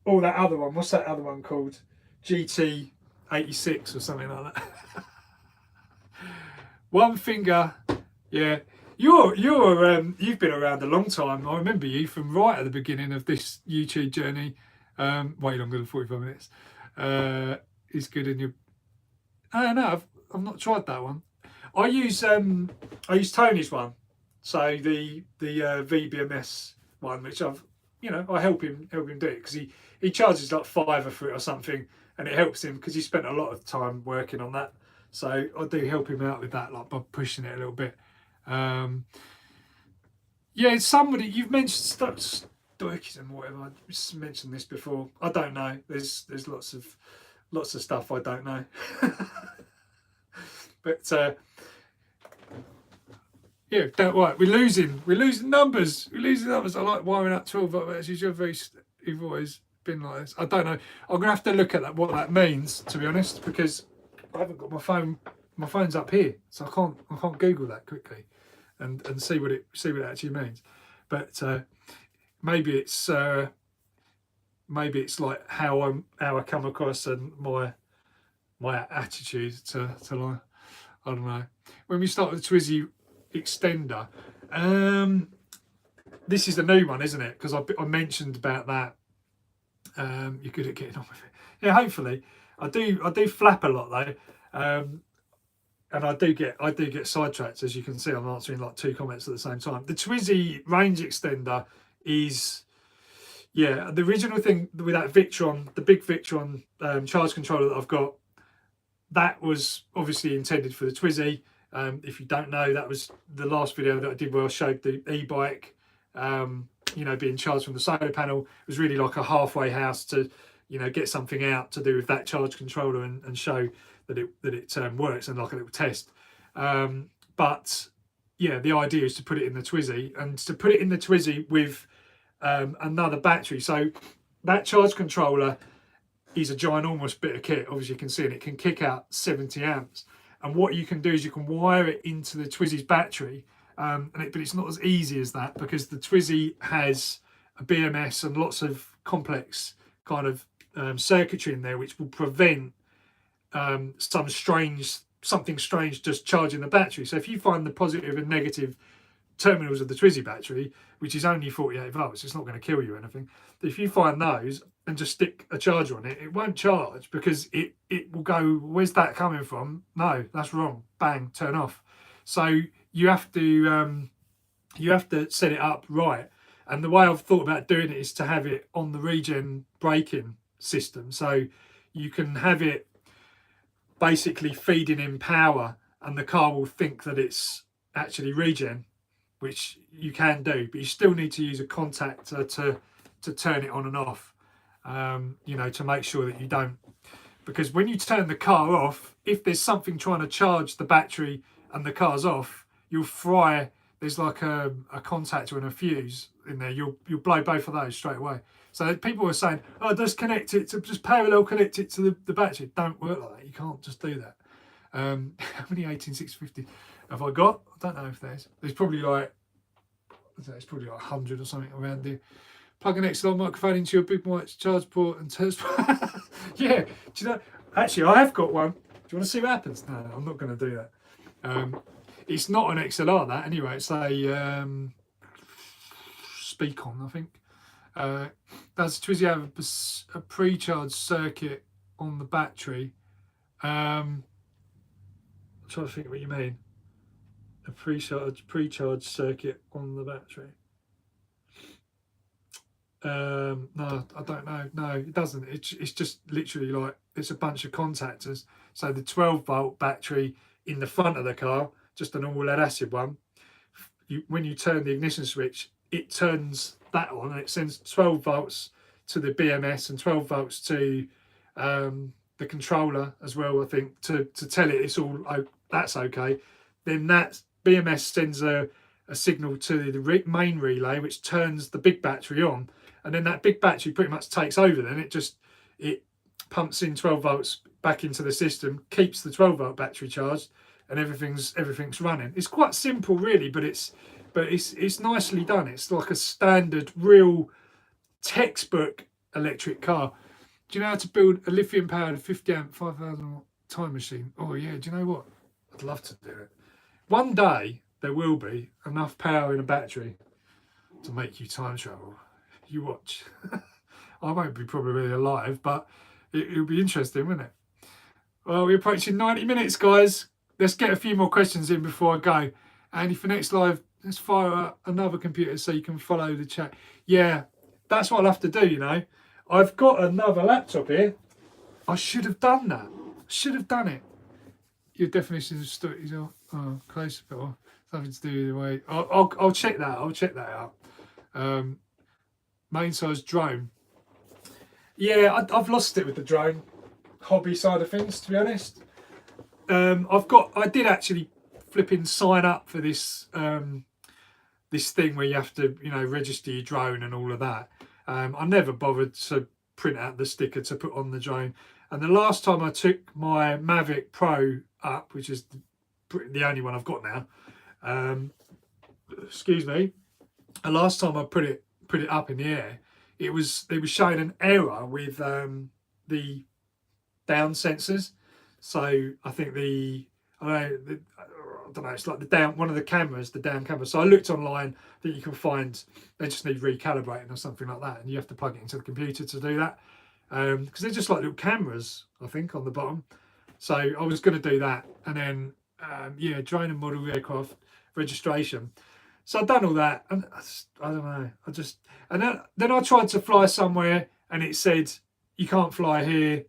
Oh, that other one. What's that other one called? GT86 or something like that. One finger. Yeah. You've been around a long time. I remember you from right at the beginning of this YouTube journey. Way longer than 45 minutes. It's good in your. I don't know. I've not tried that one. I use Tony's one. So the VBMS one, which I help him do it because he charges like £5 for it or something, and it helps him because he spent a lot of time working on that. So I do help him out with that, like by pushing it a little bit. Yeah, somebody you've mentioned stoicism, whatever. I just mentioned this before. I don't know. There's lots of stuff I don't know. But yeah, don't worry. We're losing numbers. I like wiring up 12 volt batteries. You've always been like this. I don't know. I'm gonna have to look at what that means, to be honest, because I haven't got my phone. My phone's up here, so I can't Google that quickly and see what it actually means. But maybe it's like how I come across and my attitude to life. I don't know. When we start with the Twizy extender, this is the new one, isn't it? Because I mentioned about that. You're good at getting on with it. Yeah, hopefully. I do flap a lot though. And I do get sidetracked, as you can see. I'm answering like 2 comments at the same time. The Twizy range extender is, yeah, the original thing with that Victron, the big Victron charge controller that I've got. that was obviously intended for the Twizy. If you don't know, that was the last video that I did where I showed the e-bike, you know, being charged from the solar panel. It was really like a halfway house to, you know, get something out to do with that charge controller and show that it works, and like a little test. But yeah, the idea is to put it in the Twizy, and to put it in the Twizy with another battery. So that charge controller is a ginormous bit of kit. Obviously you can see it, it can kick out 70 amps. And what you can do is you can wire it into the Twizy's battery, but it's not as easy as that, because the Twizy has a BMS and lots of complex kind of circuitry in there, which will prevent something strange just charging the battery. So if you find the positive and negative terminals of the Twizy battery, which is only 48 volts, it's not going to kill you or anything. But if you find those and just stick a charger on it, it won't charge, because it will go, where's that coming from? No, that's wrong. Bang, turn off. So you have to set it up right. And the way I've thought about doing it is to have it on the regen braking system. So you can have it basically feeding in power, and the car will think that it's actually regen, which you can do, but you still need to use a contactor to turn it on and off, you know, to make sure that you don't, because when you turn the car off, if there's something trying to charge the battery and the car's off, you'll fry. There's like a contactor and a fuse in there. You'll blow both of those straight away. So people were saying, oh, just connect it to, just parallel connect it to the battery. It don't work like that. You can't just do that. How many 18650 have I got? I don't know if there's probably like, it's probably like 100 or something around there. Plug an XLR microphone into your big white charge port and test. Yeah, do you know, actually I have got one. Do you want to see what happens? No, I'm not going to do that. It's not an XLR, that anyway. It's a Speakon, I think. Does Twizy have a pre-charge circuit on the battery? I'm trying to think what you mean. A pre-charge circuit on the battery. No, I don't know. No, it doesn't. It's just literally like, it's a bunch of contactors. So the 12-volt battery in the front of the car, just an all lead acid one. When you turn the ignition switch, it turns that on, and it sends 12 volts to the BMS and 12 volts to the controller as well, I think, to tell it it's all, that's okay. Then that BMS sends a signal to the main relay, which turns the big battery on, and then that big battery pretty much takes over. Then it pumps in 12 volts back into the system, keeps the 12-volt battery charged, and everything's running. It's quite simple really, but it's nicely done. It's like a standard, real textbook electric car. Do you know how to build a lithium powered 50 amp 5000 watt time machine? Oh yeah, do you know what? I'd love to do it. One day there will be enough power in a battery to make you time travel. You watch. I won't be probably alive, but it'll be interesting, won't it? Well, we're approaching 90 minutes, guys. Let's get a few more questions in before I go. Andy, for next live, let's fire up another computer so you can follow the chat. Yeah, that's what I'll have to do, you know. I've got another laptop here. I should have done that. Should have done it. Your definition of stories are close, but something to do with the way. I'll check that. I'll check that out. Main size drone. Yeah, I've lost it with the drone hobby side of things, to be honest. I did actually flipping sign up for this this thing where you have to, you know, register your drone and all of that. I never bothered to print out the sticker to put on the drone. And the last time I took my Mavic Pro up, which is the only one I've got now, excuse me, the last time I put it up in the air, it was showing an error with the down sensors. So I think I don't know, it's like one of the cameras, the down camera. So I looked online that you can find they just need recalibrating or something like that, and you have to plug it into the computer to do that, because they're just like little cameras, I think, on the bottom. So I was going to do that, and then yeah, drone and model aircraft registration. So I've done all that, and I don't know, and then I tried to fly somewhere and it said you can't fly here.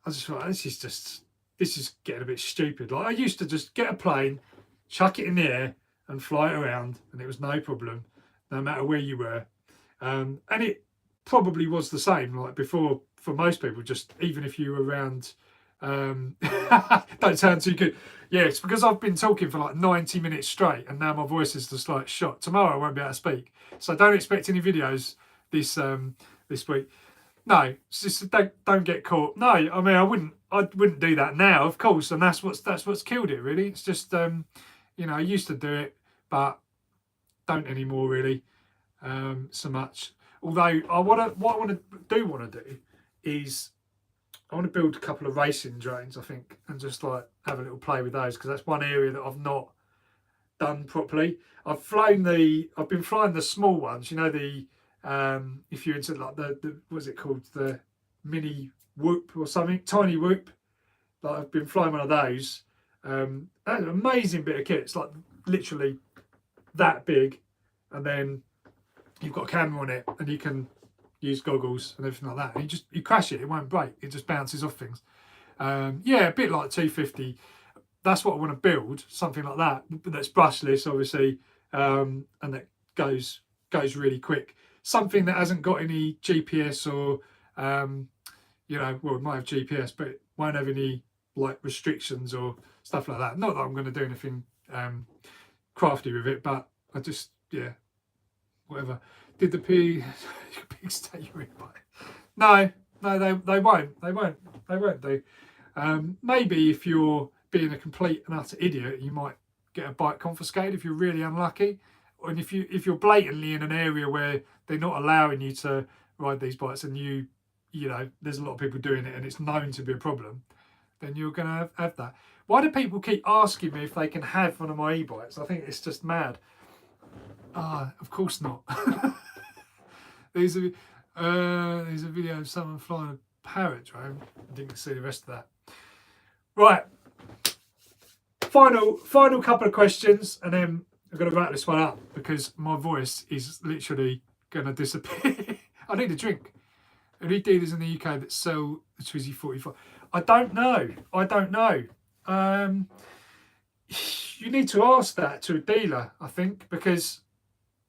I just thought, this is just this is getting a bit stupid. Like I used to just get a plane, chuck it in the air and fly it around, and it was no problem, no matter where you were. And it probably was the same like before for most people, just even if you were around. Don't sound too good. Yeah, it's because I've been talking for like 90 minutes straight, and now my voice is just like shot. Tomorrow I won't be able to speak, so don't expect any videos this week. No, it's just don't get caught. No, I mean I wouldn't do that now, of course, and that's what's killed it really. It's just you know, I used to do it, but don't anymore really so much. Although what I want to do is I want to build a couple of racing drones, I think, and just like have a little play with those, because that's one area that I've not done properly. I've been flying the small ones, you know, the if you're into like the what's it called, the mini whoop or something, tiny whoop. Like I've been flying one of those. That's an amazing bit of kit. It's like literally that big, and then you've got a camera on it, and you can use goggles and everything like that. And you crash it, it won't break. It just bounces off things. Yeah, a bit like 250. That's what I want to build, something like that, that's brushless, obviously, and that goes really quick. Something that hasn't got any GPS or, you know, well, it might have GPS, but it won't have any like restrictions or stuff like that. Not that I'm going to do anything crafty with it, but I just, yeah, whatever. Did the pigs take you in by? No, they won't do. Maybe if you're being a complete and utter idiot, you might get a bike confiscated if you're really unlucky. And if you're blatantly in an area where they're not allowing you to ride these bikes, and you know there's a lot of people doing it and it's known to be a problem, then you're going to have that. Why do people keep asking me if they can have one of my e-bikes? I think it's just mad. Of course not. There's a video of someone flying a parrot drone. I didn't see the rest of that. Right. Final couple of questions, and then I've got to wrap this one up because my voice is literally going to disappear. I need a drink. Are there dealers in the UK that sell the Twizy 45? I don't know. You need to ask that to a dealer, I think, because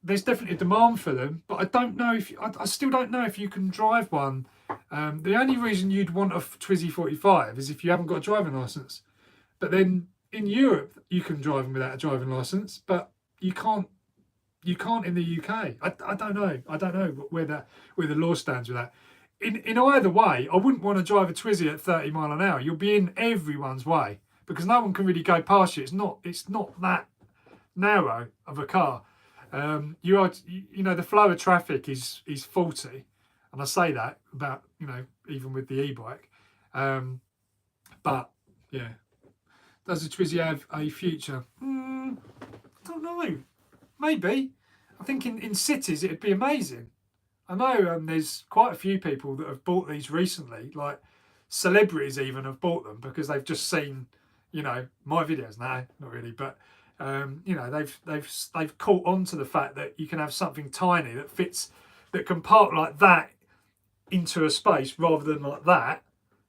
there's definitely a demand for them, but I don't know if I still don't know if you can drive one. The only reason you'd want a Twizy 45 is if you haven't got a driving license. But then in Europe you can drive them without a driving license, but you can't in the UK. I don't know where the law stands with that. In either way, I wouldn't want to drive a Twizy at 30 mile an hour. You'll be in everyone's way because no one can really go past you. It's not that narrow of a car. You know, the flow of traffic is 40, and I say that about, you know, even with the e-bike. But yeah, does the Twizy have a future? I don't know. Maybe. I think in cities it'd be amazing. I know there's quite a few people that have bought these recently, like celebrities even have bought them because they've just seen, you know, my videos. No, not really, but you know, they've caught on to the fact that you can have something tiny that fits, that can park like that into a space rather than like that.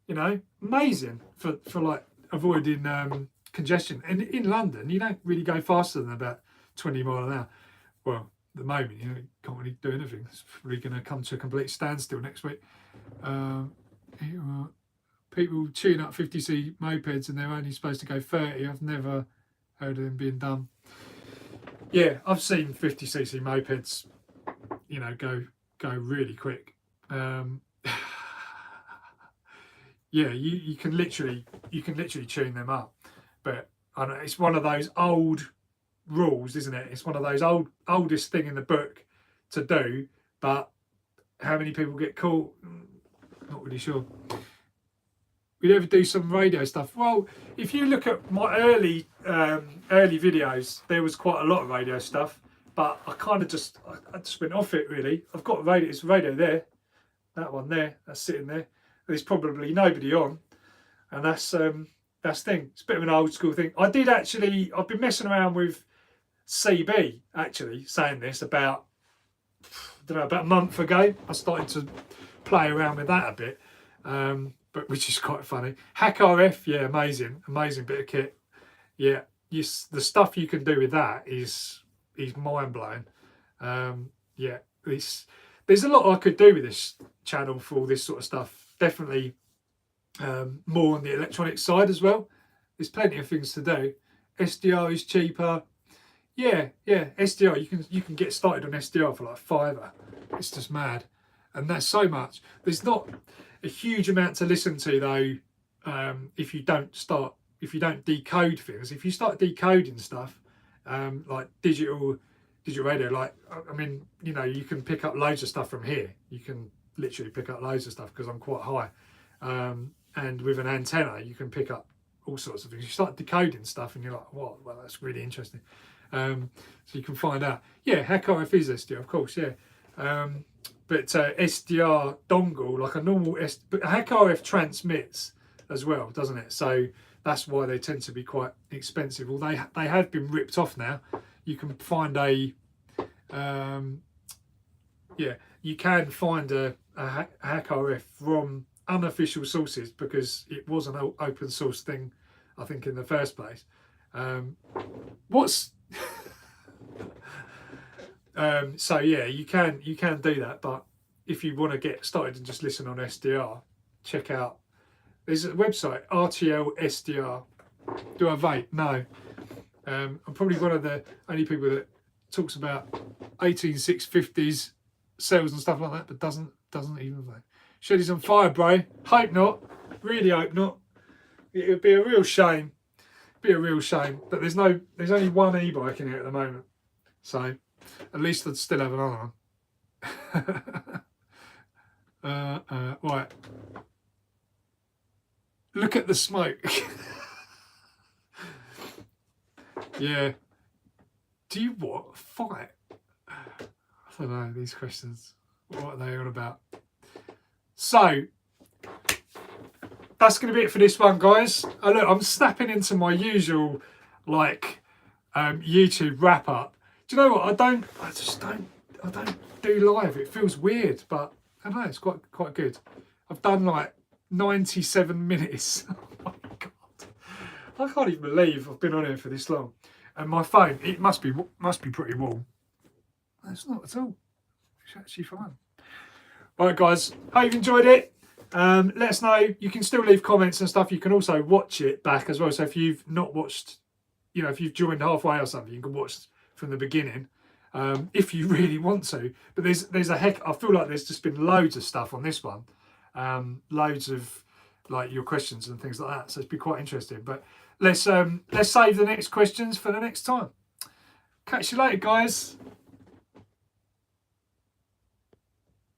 You know, amazing for like avoiding congestion. And in London, you don't really go faster than about 20 mile an hour. Well, at the moment, you know, you can't really do anything. It's probably going to come to a complete standstill next week. People tune up 50c mopeds and they're only supposed to go 30. I've never heard of them being done. Yeah, I've seen 50cc mopeds, you know, go really quick. Yeah, you can literally tune them up, but I don't know, it's one of those old rules, isn't it? It's one of those oldest thing in the book to do, but how many people get caught? Not really sure. We'd ever do some radio stuff. Well, if you look at my early videos, there was quite a lot of radio stuff, but I kind of just went off it really. I've got radio. It's radio there, that one there, that's sitting there. There's probably nobody on, and that's thing. It's a bit of an old school thing. I've been messing around with CB actually, saying this about, I don't know, about a month ago. I started to play around with that a bit. but which is quite funny. Hack RF, yeah, amazing bit of kit. Yeah, yes, the stuff you can do with that is mind blowing. Yeah, there's a lot I could do with this channel for all this sort of stuff. Definitely more on the electronic side as well. There's plenty of things to do. SDR is cheaper. Yeah, SDR, you can get started on SDR for like $5. It's just mad, and that's so much. There's not a huge amount to listen to though. If you don't decode things. If you start decoding stuff, like digital radio, like, I mean, you know, you can pick up loads of stuff from here. You can literally pick up loads of stuff because I'm quite high, and with an antenna you can pick up all sorts of things. You start decoding stuff and you're like, what? Well, that's really interesting. So you can find out. Yeah, Hack RF is SDR, of course. Yeah, but SDR dongle, like a normal but Hack RF transmits as well, doesn't it? So that's why they tend to be quite expensive. Although they have been ripped off now. You can find you can find a Hack RF from unofficial sources because it was an open source thing, I think, in the first place. So yeah, you can do that, but if you want to get started and just listen on SDR, check out. There's a website, RTL SDR. Do I vape? No. I'm probably one of the only people that talks about 18650s cells and stuff like that, but doesn't even vape. Shed is on fire, bro. Hope not. Really hope not. It would be a real shame. But there's only one e-bike in here at the moment, so at least I'd still have another one. Right. Look at the smoke. Yeah. Do you what? Fight? I don't know, these questions. What are they all about? So, that's going to be it for this one, guys. Look, I'm snapping into my usual, like, YouTube wrap up. Do you know what? I don't do live. It feels weird, but I don't know, it's quite good. I've done like 97 minutes. Oh my God. I can't even believe I've been on here for this long. And my phone, it must be pretty warm. It's not at all. It's actually fine. All right, guys. Hope you've enjoyed it. Let us know. You can still leave comments and stuff. You can also watch it back as well. So if you've not watched, you know, if you've joined halfway or something, you can watch from the beginning if you really want to. But there's a heck. I feel like there's just been loads of stuff on this one. Loads of like your questions and things like that. So it's been quite interesting. But let's save the next questions for the next time. Catch you later, guys.